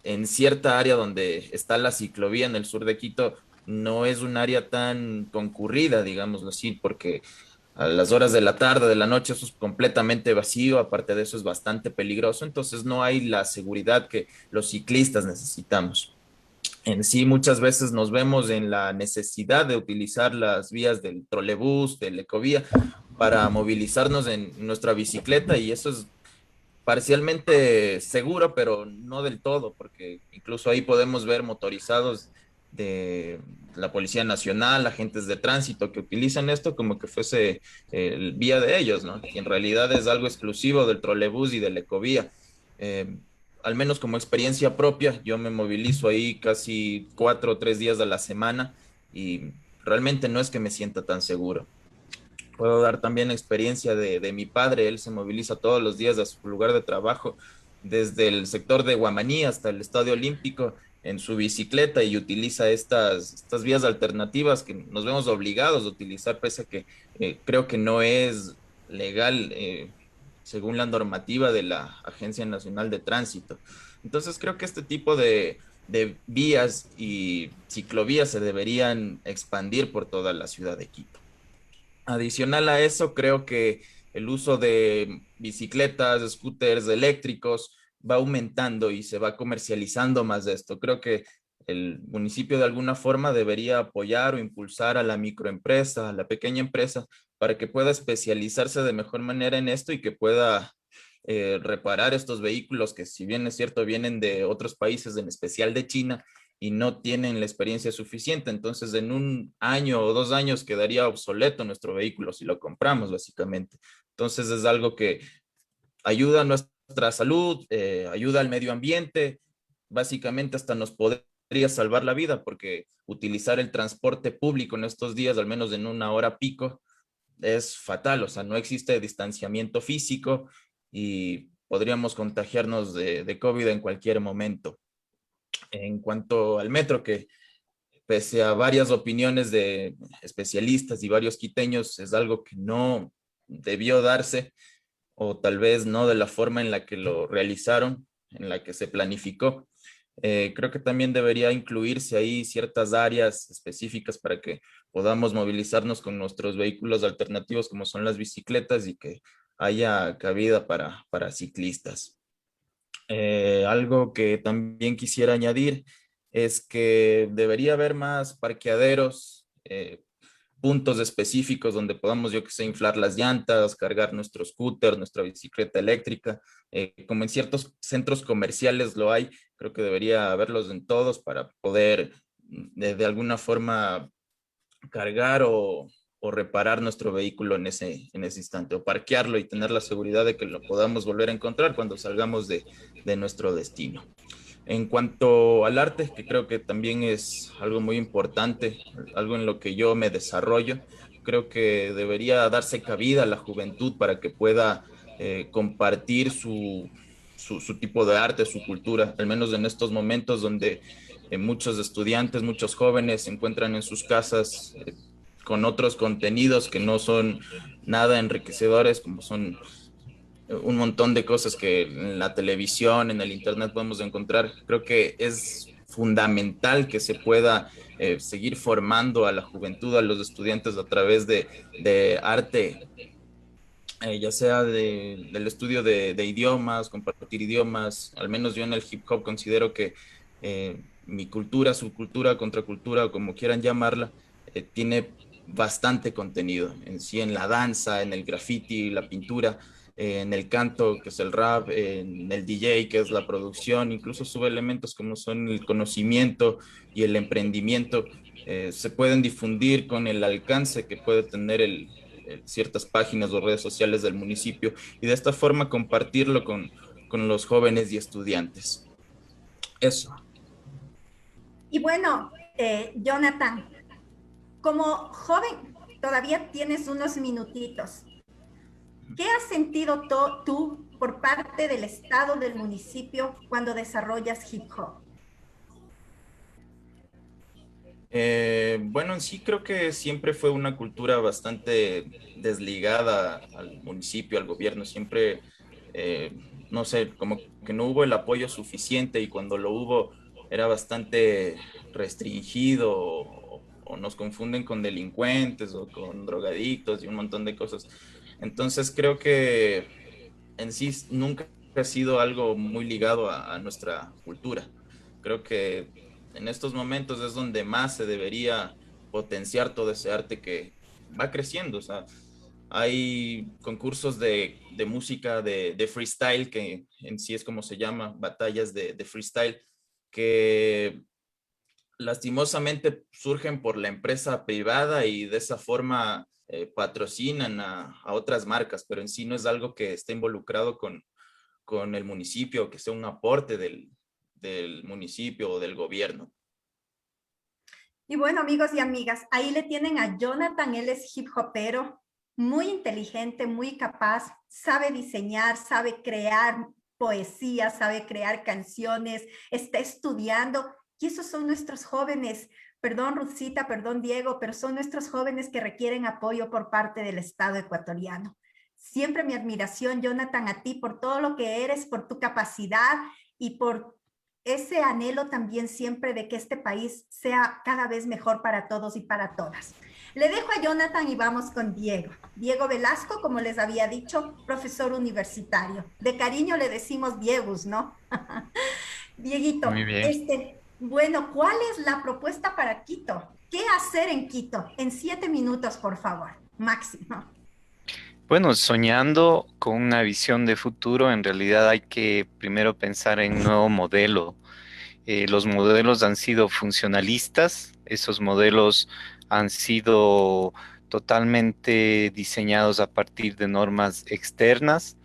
Speaker 3: en cierta área donde está la ciclovía en el sur de Quito, no es un área tan concurrida, digámoslo así, porque a las horas de la tarde, de la noche, eso es completamente vacío, aparte de eso es bastante peligroso, entonces no hay la seguridad que los ciclistas necesitamos. En sí, muchas veces nos vemos en la necesidad de utilizar las vías del trolebús, del ecovía, para movilizarnos en nuestra bicicleta y eso es parcialmente seguro, pero no del todo, porque incluso ahí podemos ver motorizados de la Policía Nacional, agentes de tránsito que utilizan esto como que fuese el vía de ellos, ¿no? Y en realidad es algo exclusivo del trolebús y del ecovía. Eh, Al menos como experiencia propia, yo me movilizo ahí casi 4 o 3 días a la semana y realmente no es que me sienta tan seguro. Puedo dar también la experiencia de mi padre. Él se moviliza todos los días a su lugar de trabajo, desde el sector de Guamaní hasta el Estadio Olímpico en su bicicleta y utiliza estas vías alternativas que nos vemos obligados a utilizar, pese a que creo que no es legal según la normativa de la Agencia Nacional de Tránsito. Entonces creo que este tipo de vías y ciclovías se deberían expandir por toda la ciudad de Quito. Adicional a eso, creo que el uso de bicicletas, scooters eléctricos va aumentando y se va comercializando más de esto. Creo que el municipio de alguna forma debería apoyar o impulsar a la microempresa, a la pequeña empresa, para que pueda especializarse de mejor manera en esto y que pueda reparar estos vehículos que, si bien es cierto, vienen de otros países, en especial de China, y no tienen la experiencia suficiente. Entonces, en un año o 2 años quedaría obsoleto nuestro vehículo si lo compramos, básicamente. Entonces, es algo que ayuda a nuestra salud, ayuda al medio ambiente, básicamente hasta nos podría salvar la vida, porque utilizar el transporte público en estos días, al menos en una hora pico, es fatal. O sea, no existe distanciamiento físico y podríamos contagiarnos de COVID en cualquier momento. En cuanto al metro, que pese a varias opiniones de especialistas y varios quiteños, es algo que no debió darse, o tal vez no de la forma en la que lo realizaron, en la que se planificó. Creo que también debería incluirse ahí ciertas áreas específicas para que podamos movilizarnos con nuestros vehículos alternativos como son las bicicletas y que haya cabida para ciclistas. Algo que también quisiera añadir es que debería haber más parqueaderos, puntos específicos donde podamos, yo que sé, inflar las llantas, cargar nuestro scooter, nuestra bicicleta eléctrica, como en ciertos centros comerciales lo hay. Creo que debería haberlos en todos para poder de alguna forma cargar o reparar nuestro vehículo en ese instante, o parquearlo y tener la seguridad de que lo podamos volver a encontrar cuando salgamos de nuestro destino. En cuanto al arte, que creo que también es algo muy importante, algo en lo que yo me desarrollo, creo que debería darse cabida a la juventud para que pueda compartir su tipo de arte, su cultura, al menos en estos momentos donde muchos estudiantes, muchos jóvenes se encuentran en sus casas con otros contenidos que no son nada enriquecedores, como son un montón de cosas que en la televisión, en el internet podemos encontrar. Creo que es fundamental que se pueda seguir formando a la juventud, a los estudiantes a través de arte, ya sea del estudio de idiomas, compartir idiomas. Al menos yo en el hip hop considero que mi cultura, subcultura, contracultura, o como quieran llamarla, tiene bastante contenido en sí, en la danza, en el graffiti, la pintura, en el canto, que es el rap, en el DJ, que es la producción. Incluso sube elementos como son el conocimiento y el emprendimiento, se pueden difundir con el alcance que puede tener ciertas páginas o redes sociales del municipio y de esta forma compartirlo con los jóvenes y estudiantes. Eso.
Speaker 1: Y bueno, Jonathan, como joven, todavía tienes unos minutitos. ¿Qué has sentido tú por parte del Estado, del municipio, cuando desarrollas hip hop?
Speaker 3: Bueno, en sí creo que siempre fue una cultura bastante desligada al municipio, al gobierno. Siempre, eh, no sé, como que no hubo el apoyo suficiente y cuando lo hubo era bastante restringido o nos confunden con delincuentes o con drogadictos y un montón de cosas. Entonces creo que en sí nunca ha sido algo muy ligado a nuestra cultura. Creo que en estos momentos es donde más se debería potenciar todo ese arte que va creciendo. O sea, hay concursos de música de freestyle, que en sí es como se llama, batallas de freestyle, que lastimosamente surgen por la empresa privada y de esa forma patrocinan a otras marcas, pero en sí no es algo que esté involucrado con el municipio, que sea un aporte del municipio o del gobierno.
Speaker 1: Y bueno, amigos y amigas, ahí le tienen a Jonathan, él es hip hopero, muy inteligente, muy capaz, sabe diseñar, sabe crear poesía, sabe crear canciones, está estudiando, y esos son nuestros jóvenes. Perdón, Ruthcita, perdón, Diego, pero son nuestros jóvenes que requieren apoyo por parte del Estado ecuatoriano. Siempre mi admiración, Jonathan, a ti por todo lo que eres, por tu capacidad y por ese anhelo también siempre de que este país sea cada vez mejor para todos y para todas. Le dejo a Jonathan y vamos con Diego. Diego Velasco, como les había dicho, profesor universitario. De cariño le decimos Diegus, ¿no? Dieguito,
Speaker 4: Muy bien.
Speaker 1: bueno, ¿cuál es la propuesta para Quito? ¿Qué hacer en Quito? En 7 minutos, por favor, máximo.
Speaker 4: Bueno, soñando con una visión de futuro, en realidad hay que primero pensar en un nuevo modelo. Los modelos han sido funcionalistas, esos modelos han sido totalmente diseñados a partir de normas externas.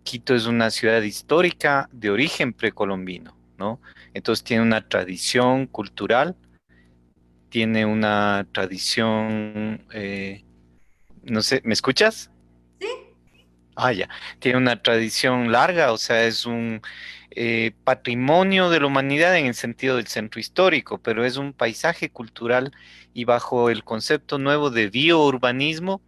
Speaker 4: Quito es una ciudad histórica de origen precolombino, ¿no? Entonces tiene una tradición cultural, tiene una tradición, no sé, ¿me escuchas?
Speaker 1: ¿Sí?
Speaker 4: Ah, ya. Tiene una tradición larga, o sea, es un patrimonio de la humanidad en el sentido del centro histórico, pero es un paisaje cultural y bajo el concepto nuevo de biourbanismo,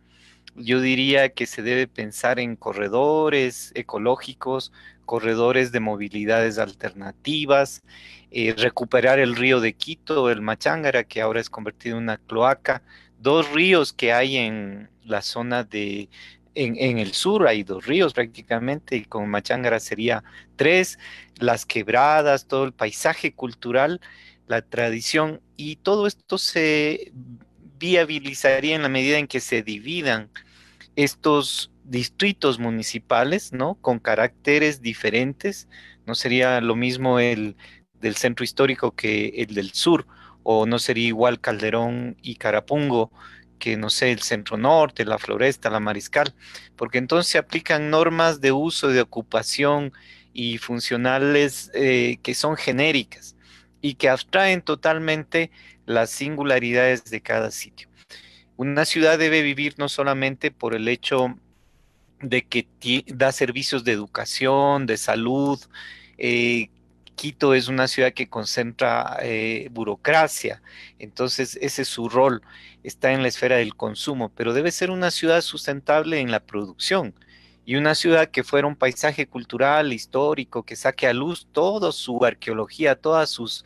Speaker 4: yo diría que se debe pensar en corredores ecológicos, corredores de movilidades alternativas, recuperar el río de Quito, el Machángara, que ahora es convertido en una cloaca, dos ríos que hay en la zona de, en el sur hay dos ríos prácticamente, y con Machángara sería tres, las quebradas, todo el paisaje cultural, la tradición, y todo esto se viabilizaría en la medida en que se dividan estos distritos municipales, ¿no? Con caracteres diferentes. No sería lo mismo el del centro histórico que el del sur, o no sería igual Calderón y Carapungo que, no sé, el centro norte, la Floresta, la Mariscal, porque entonces se aplican normas de uso, de ocupación y funcionales que son genéricas y que abstraen totalmente las singularidades de cada sitio. Una ciudad debe vivir no solamente por el hecho de que da servicios de educación, de salud. eh, Quito es una ciudad que concentra burocracia, entonces ese es su rol, está en la esfera del consumo, pero debe ser una ciudad sustentable en la producción y una ciudad que fuera un paisaje cultural, histórico, que saque a luz toda su arqueología, todas sus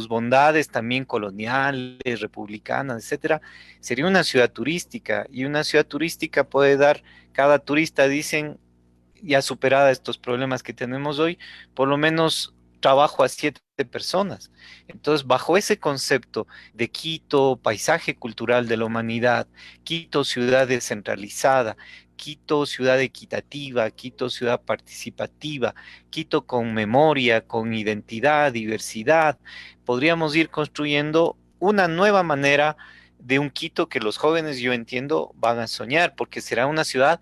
Speaker 4: bondades también coloniales, republicanas, etcétera. Sería una ciudad turística y una ciudad turística puede dar, cada turista dicen, ya superada estos problemas que tenemos hoy, por lo menos trabajo a 7 personas. Entonces, bajo ese concepto de Quito, paisaje cultural de la humanidad, Quito, ciudad descentralizada, Quito, ciudad equitativa, Quito, ciudad participativa, Quito con memoria, con identidad, diversidad, podríamos ir construyendo una nueva manera de un Quito que los jóvenes, yo entiendo, van a soñar, porque será una ciudad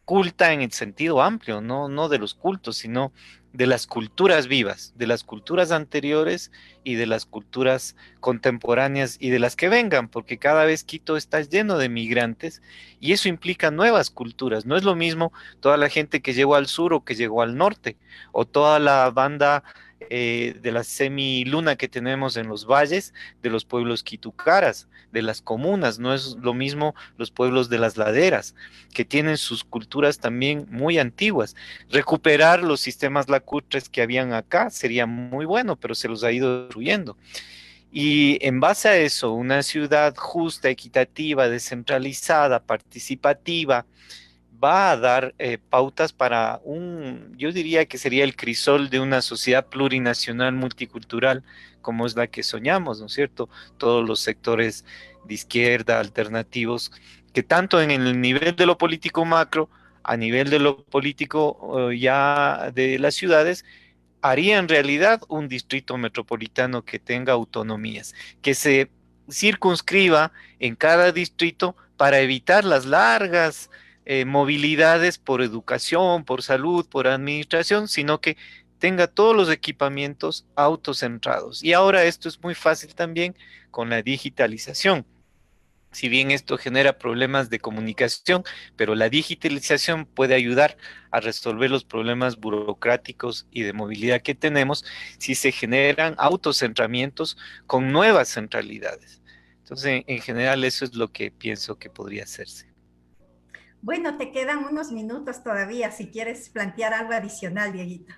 Speaker 4: culta en el sentido amplio, no de los cultos, sino de las culturas vivas, de las culturas anteriores y de las culturas contemporáneas y de las que vengan, porque cada vez Quito está lleno de migrantes y eso implica nuevas culturas. No es lo mismo toda la gente que llegó al sur o que llegó al norte, o toda la banda de la semiluna que tenemos en los valles, de los pueblos quitucaras, de las comunas. No es lo mismo los pueblos de las laderas, que tienen sus culturas también muy antiguas. Recuperar los sistemas lacustres que habían acá sería muy bueno, pero se los ha ido destruyendo. Y en base a eso, una ciudad justa, equitativa, descentralizada, participativa, va a dar pautas para yo diría que sería el crisol de una sociedad plurinacional multicultural, como es la que soñamos, ¿no es cierto? Todos los sectores de izquierda, alternativos, que tanto en el nivel de lo político macro, a nivel de lo político ya de las ciudades, harían realidad un distrito metropolitano que tenga autonomías, que se circunscriba en cada distrito para evitar las largas movilidades por educación, por salud, por administración, sino que tenga todos los equipamientos autocentrados. Y ahora esto es muy fácil también con la digitalización. Si bien esto genera problemas de comunicación, pero la digitalización puede ayudar a resolver los problemas burocráticos y de movilidad que tenemos si se generan autocentramientos con nuevas centralidades. Entonces, en general, eso es lo que pienso que podría hacerse.
Speaker 1: Bueno, te quedan unos minutos todavía si quieres plantear algo adicional, Dieguito.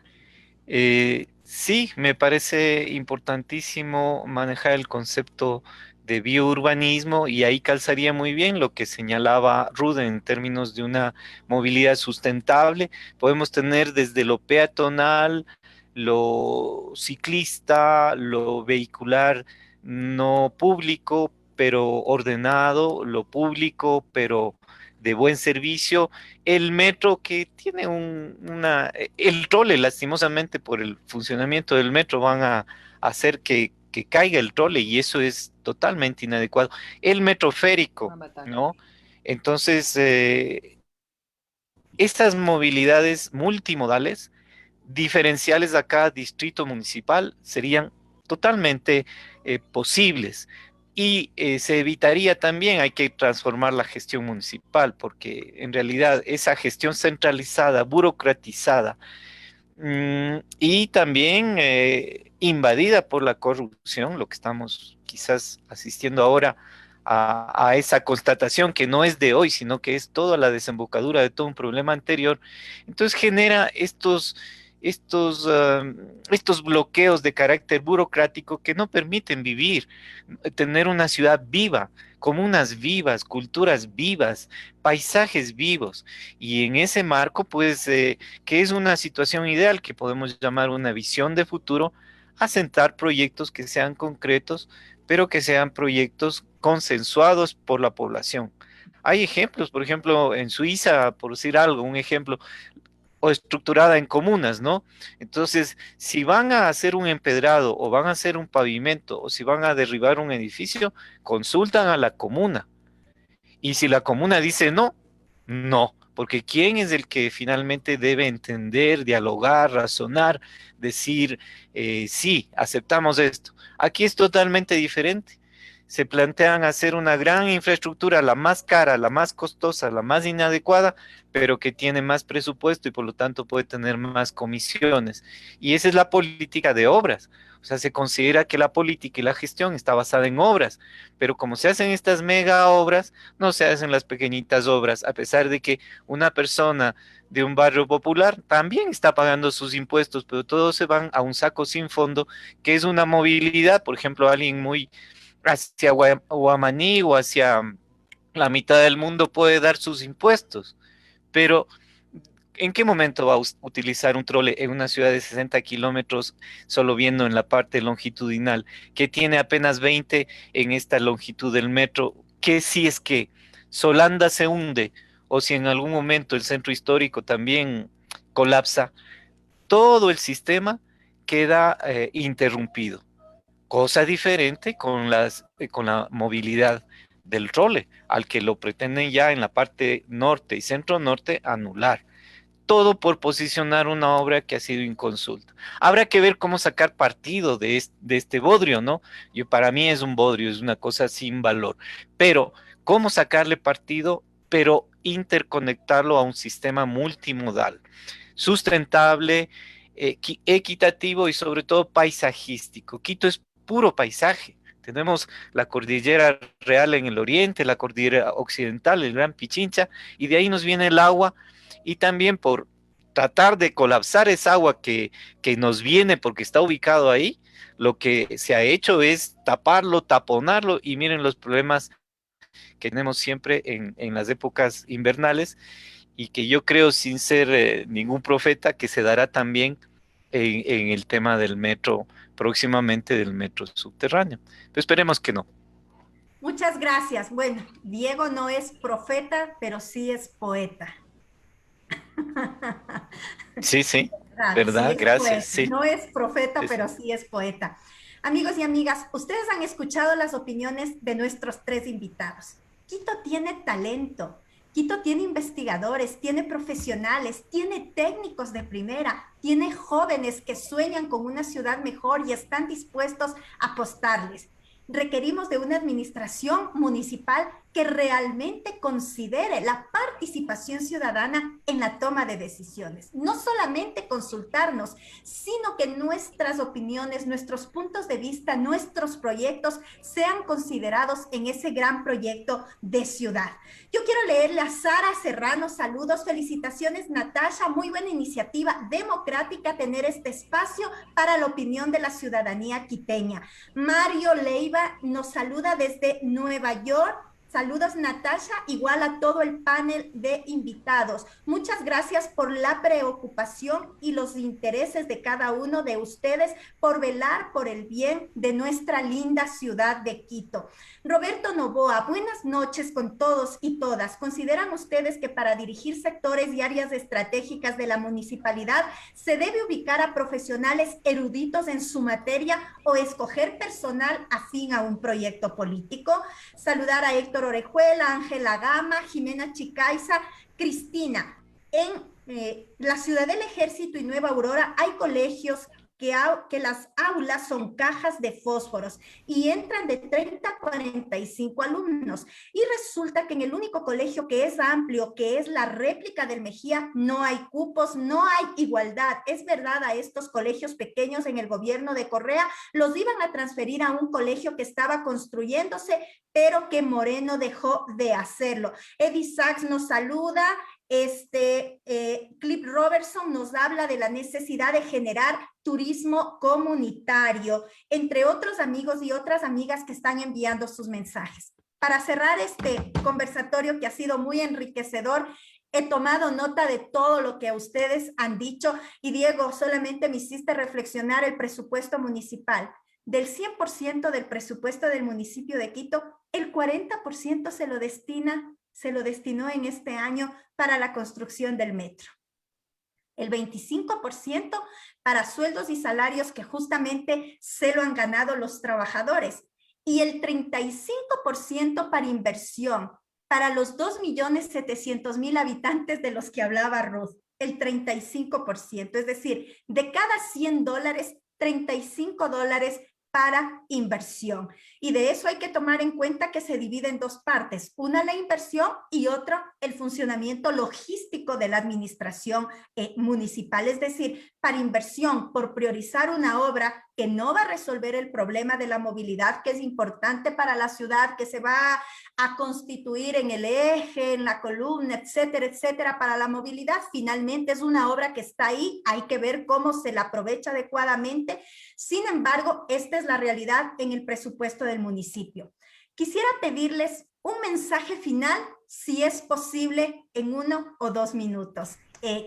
Speaker 4: Sí, me parece importantísimo manejar el concepto de biourbanismo y ahí calzaría muy bien lo que señalaba Ruden en términos de una movilidad sustentable. Podemos tener desde lo peatonal, lo ciclista, lo vehicular no público, pero ordenado, lo público, pero de buen servicio, el metro que tiene el trole, lastimosamente por el funcionamiento del metro van a hacer que caiga el trole y eso es totalmente inadecuado. El metroférico, ¿no? Entonces, estas movilidades multimodales, diferenciales a cada distrito municipal, serían totalmente posibles. Y se evitaría también, hay que transformar la gestión municipal, porque en realidad esa gestión centralizada, burocratizada, y también invadida por la corrupción, lo que estamos quizás asistiendo ahora a esa constatación que no es de hoy, sino que es toda la desembocadura de todo un problema anterior. Entonces genera estos bloqueos de carácter burocrático que no permiten vivir, tener una ciudad viva, comunas vivas, culturas vivas, paisajes vivos. Y en ese marco, pues, que es una situación ideal que podemos llamar una visión de futuro, asentar proyectos que sean concretos, pero que sean proyectos consensuados por la población. Hay ejemplos, por ejemplo, en Suiza, por decir algo, un ejemplo, o estructurada en comunas, ¿no? Entonces, si van a hacer un empedrado o van a hacer un pavimento o si van a derribar un edificio, consultan a la comuna. Y si la comuna dice no, no, porque ¿quién es el que finalmente debe entender, dialogar, razonar, decir, sí, aceptamos esto? Aquí es totalmente diferente. Se plantean hacer una gran infraestructura, la más cara, la más costosa, la más inadecuada, pero que tiene más presupuesto y por lo tanto puede tener más comisiones. Y esa es la política de obras. O sea, se considera que la política y la gestión está basada en obras, pero como se hacen estas mega obras, no se hacen las pequeñitas obras, a pesar de que una persona de un barrio popular también está pagando sus impuestos, pero todos se van a un saco sin fondo, que es una movilidad, por ejemplo, alguien muy hacia Guamaní o hacia la mitad del mundo puede dar sus impuestos, pero ¿en qué momento va a utilizar un trole en una ciudad de 60 kilómetros solo viendo en la parte longitudinal, que tiene apenas 20 en esta longitud del metro? ¿Qué si es que Solanda se hunde o si en algún momento el centro histórico también colapsa? Todo el sistema queda interrumpido. Cosa diferente con con la movilidad del trole, al que lo pretenden ya en la parte norte y centro norte anular. Todo por posicionar una obra que ha sido inconsulta. Habrá que ver cómo sacar partido de este bodrio, ¿no? Para mí es un bodrio, es una cosa sin valor. Pero, ¿cómo sacarle partido? Pero interconectarlo a un sistema multimodal, sustentable, equitativo y sobre todo paisajístico. Quito es puro paisaje. Tenemos la cordillera real en el oriente, la cordillera occidental, el Gran Pichincha, y de ahí nos viene el agua, y también por tratar de colapsar esa agua que nos viene porque está ubicado ahí, lo que se ha hecho es taparlo, taponarlo, y miren los problemas que tenemos siempre en las épocas invernales, y que yo creo, sin ser ningún profeta, que se dará también en el tema del metro, próximamente del metro subterráneo. Pero esperemos que no.
Speaker 1: Muchas gracias. Bueno, Diego no es profeta, pero sí es poeta.
Speaker 4: Sí, sí,
Speaker 1: Sí
Speaker 4: ¿verdad?
Speaker 1: es
Speaker 4: Gracias,
Speaker 1: poeta.
Speaker 4: sí,
Speaker 1: No es profeta,
Speaker 4: sí, sí.
Speaker 1: pero sí es poeta. Amigos y amigas, ustedes han escuchado las opiniones de nuestros tres invitados. Quito tiene talento. Quito tiene investigadores, tiene profesionales, tiene técnicos de primera, tiene jóvenes que sueñan con una ciudad mejor y están dispuestos a apostarles. Requerimos de una administración municipal que realmente considere la participación ciudadana en la toma de decisiones. No solamente consultarnos, sino que nuestras opiniones, nuestros puntos de vista, nuestros proyectos sean considerados en ese gran proyecto de ciudad. Yo quiero leerle a Sara Serrano, saludos, felicitaciones Natasha, muy buena iniciativa democrática tener este espacio para la opinión de la ciudadanía quiteña. Mario Leiva nos saluda desde Nueva York. Saludos Natasha, igual a todo el panel de invitados. Muchas gracias por la preocupación y los intereses de cada uno de ustedes por velar por el bien de nuestra linda ciudad de Quito. Roberto Novoa, buenas noches con todos y todas. ¿Consideran ustedes que para dirigir sectores y áreas estratégicas de la municipalidad se debe ubicar a profesionales eruditos en su materia o escoger personal afín a un proyecto político? Saludar a Héctor Orejuela, Ángela Gama, Jimena Chicaiza, Cristina. En la Ciudad del Ejército y Nueva Aurora hay colegios que las aulas son cajas de fósforos y entran de 30 a 45 alumnos. Y resulta que en el único colegio que es amplio, que es la réplica del Mejía, no hay cupos, no hay igualdad. Es verdad, a estos colegios pequeños en el gobierno de Correa los iban a transferir a un colegio que estaba construyéndose, pero que Moreno dejó de hacerlo. Eddie Sachs nos saluda. Clip Robertson nos habla de la necesidad de generar turismo comunitario, entre otros amigos y otras amigas que están enviando sus mensajes. Para cerrar este conversatorio que ha sido muy enriquecedor, he tomado nota de todo lo que ustedes han dicho y Diego, solamente me hiciste reflexionar el presupuesto municipal. Del 100% del presupuesto del municipio de Quito, el 40% se lo destinó en este año para la construcción del metro. El 25% para sueldos y salarios que justamente se lo han ganado los trabajadores. Y el 35% para inversión, para los 2.700.000 habitantes de los que hablaba Ruth. El 35%, es decir, de cada $100, $35 para inversión. Y de eso hay que tomar en cuenta que se divide en dos partes. Una, la inversión y otra, el funcionamiento logístico de la administración municipal. Es decir, para inversión, por priorizar una obra que no va a resolver el problema de la movilidad, que es importante para la ciudad, que se va a constituir en el eje, en la columna, etcétera, etcétera, para la movilidad. Finalmente es una obra que está ahí, hay que ver cómo se la aprovecha adecuadamente. Sin embargo, esta es la realidad en el presupuesto del municipio. Quisiera pedirles un mensaje final, si es posible, en 1 o 2 minutos.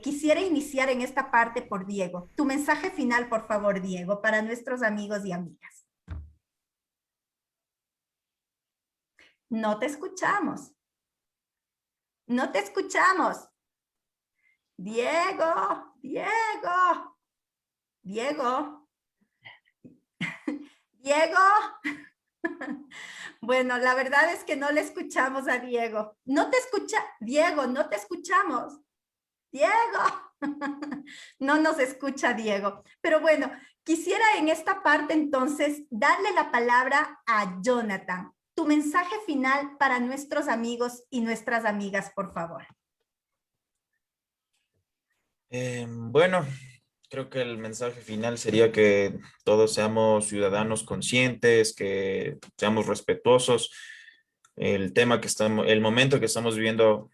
Speaker 1: Quisiera iniciar en esta parte por Diego. Tu mensaje final, por favor, Diego, para nuestros amigos y amigas. No te escuchamos. No te escuchamos. Diego, Diego, Diego. Diego. Bueno, la verdad es que no le escuchamos a Diego. No te escucha, Diego, no te escuchamos. Diego. No nos escucha Diego. Pero bueno, quisiera en esta parte entonces darle la palabra a Jonathan. Tu mensaje final para nuestros amigos y nuestras amigas, por favor.
Speaker 3: Bueno, creo que el mensaje final sería que todos seamos ciudadanos conscientes, que seamos respetuosos. El tema que estamos, el momento que estamos viviendo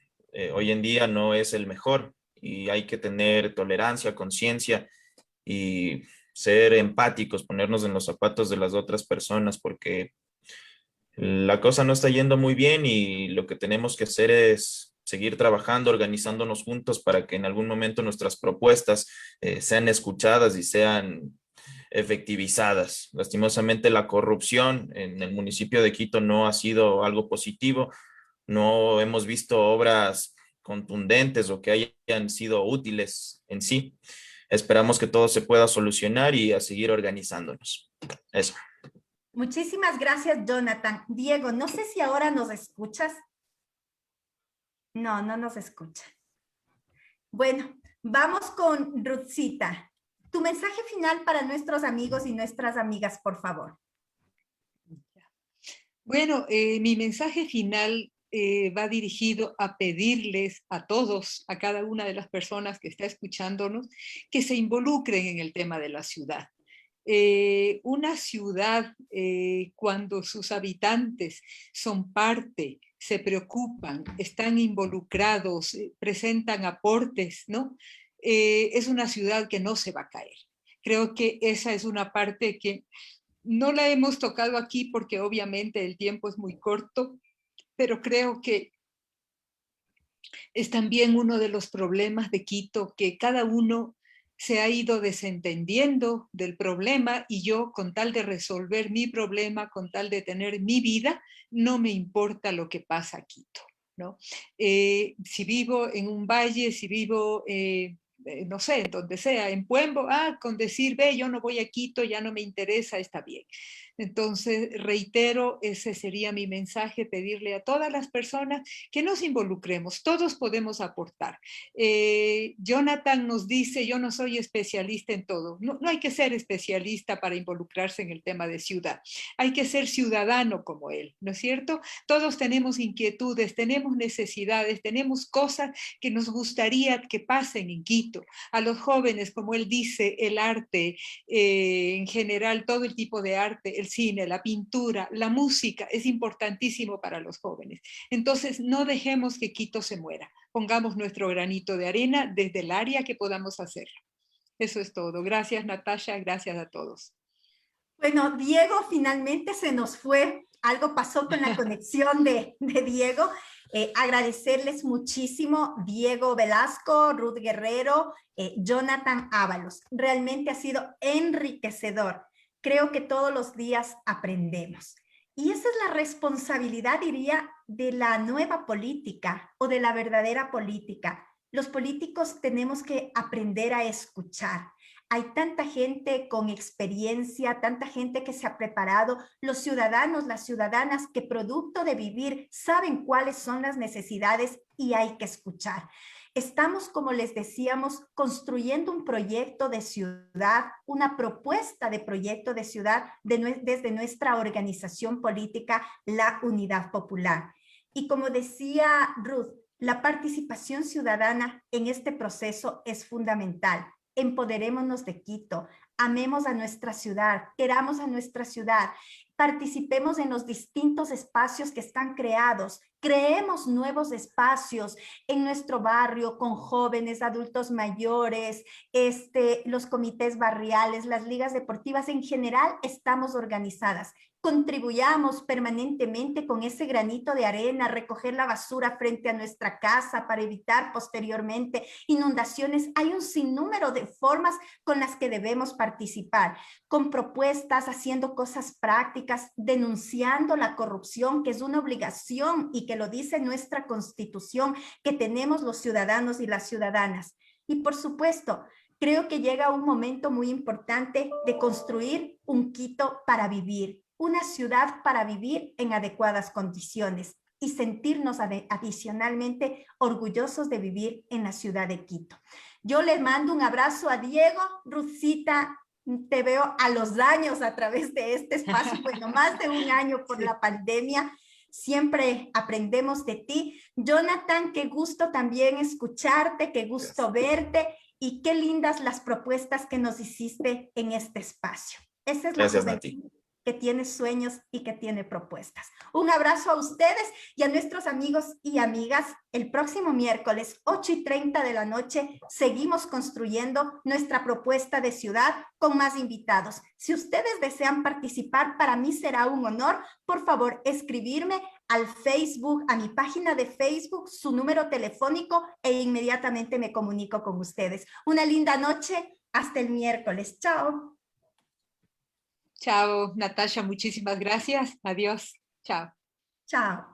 Speaker 3: hoy en día no es el mejor y hay que tener tolerancia, conciencia y ser empáticos, ponernos en los zapatos de las otras personas, porque la cosa no está yendo muy bien y lo que tenemos que hacer es seguir trabajando, organizándonos juntos para que en algún momento nuestras propuestas sean escuchadas y sean efectivizadas. Lastimosamente, la corrupción en el municipio de Quito no ha sido algo positivo. No hemos visto obras contundentes o que hayan sido útiles en sí. Esperamos que todo se pueda solucionar y a seguir organizándonos. Eso.
Speaker 1: Muchísimas gracias, Jonathan. Diego, no sé si ahora nos escuchas. No, no nos escucha. Bueno, vamos con Ruthcita. Tu mensaje final para nuestros amigos y nuestras amigas, por favor.
Speaker 2: Bueno, mi mensaje final va dirigido a pedirles a todos, a cada una de las personas que está escuchándonos, que se involucren en el tema de la ciudad. Una ciudad, cuando sus habitantes son parte, se preocupan, están involucrados, presentan aportes, ¿no? Es una ciudad que no se va a caer. Creo que esa es una parte que no la hemos tocado aquí porque obviamente el tiempo es muy corto, pero creo que es también uno de los problemas de Quito, que cada uno se ha ido desentendiendo del problema y yo, con tal de resolver mi problema, con tal de tener mi vida, no me importa lo que pasa a Quito, ¿no? Si vivo en un valle, si vivo, no sé, donde sea, en Puembo, con decir, ve, yo no voy a Quito, ya no me interesa, está bien. Entonces, reitero, ese sería mi mensaje, pedirle a todas las personas que nos involucremos, todos podemos aportar. Jonathan nos dice, yo no soy especialista en todo. No, no hay que ser especialista para involucrarse en el tema de ciudad. Hay que ser ciudadano como él, ¿no es cierto? Todos tenemos inquietudes, tenemos necesidades, tenemos cosas que nos gustaría que pasen en Quito. A los jóvenes, como él dice, el arte, en general, todo el tipo de arte, el cine, la pintura, la música, es importantísimo para los jóvenes. Entonces, no dejemos que Quito se muera. Pongamos nuestro granito de arena desde el área que podamos hacerlo. Eso es todo. Gracias, Natasha. Gracias a todos.
Speaker 1: Bueno, Diego finalmente se nos fue. Algo pasó con la conexión de Diego. Agradecerles muchísimo, Diego Velasco, Ruth Guerrero, Jonathan Ábalos. Realmente ha sido enriquecedor. Creo que todos los días aprendemos. Y esa es la responsabilidad, diría, de la nueva política o de la verdadera política. Los políticos tenemos que aprender a escuchar. Hay tanta gente con experiencia, tanta gente que se ha preparado, los ciudadanos, las ciudadanas que producto de vivir saben cuáles son las necesidades y hay que escuchar. Estamos, como les decíamos, construyendo un proyecto de ciudad, una propuesta de proyecto de ciudad desde nuestra organización política, la Unidad Popular. Y como decía Ruth, la participación ciudadana en este proceso es fundamental. Empoderémonos de Quito, amemos a nuestra ciudad, queramos a nuestra ciudad, participemos en los distintos espacios que están creados, creemos nuevos espacios en nuestro barrio con jóvenes, adultos mayores, los comités barriales, las ligas deportivas en general estamos organizadas. Contribuyamos permanentemente con ese granito de arena, recoger la basura frente a nuestra casa para evitar posteriormente inundaciones. Hay un sinnúmero de formas con las que debemos participar, con propuestas, haciendo cosas prácticas, denunciando la corrupción, que es una obligación y que lo dice nuestra Constitución, que tenemos los ciudadanos y las ciudadanas. Y por supuesto, Creo que llega un momento muy importante de construir un Quito para vivir, una ciudad para vivir en adecuadas condiciones y sentirnos adicionalmente orgullosos de vivir en la ciudad de Quito. Yo les mando un abrazo a Diego, Ruthcita, te veo a los años a través de este espacio, bueno, más de un año por la pandemia. Siempre aprendemos de ti. Jonathan, qué gusto también escucharte, qué gusto verte y qué lindas las propuestas que nos hiciste en este espacio. Esa es la juventud que tiene sueños y que tiene propuestas. Un abrazo a ustedes y a nuestros amigos y amigas. El próximo miércoles, 8:30 de la noche, seguimos construyendo nuestra propuesta de ciudad con más invitados. Si ustedes desean participar, para mí será un honor. Por favor, escribirme al Facebook, a mi página de Facebook, su número telefónico e inmediatamente me comunico con ustedes. Una linda noche. Hasta el miércoles. Chao.
Speaker 2: Chao, Natasha, muchísimas gracias. Adiós. Chao.
Speaker 1: Chao.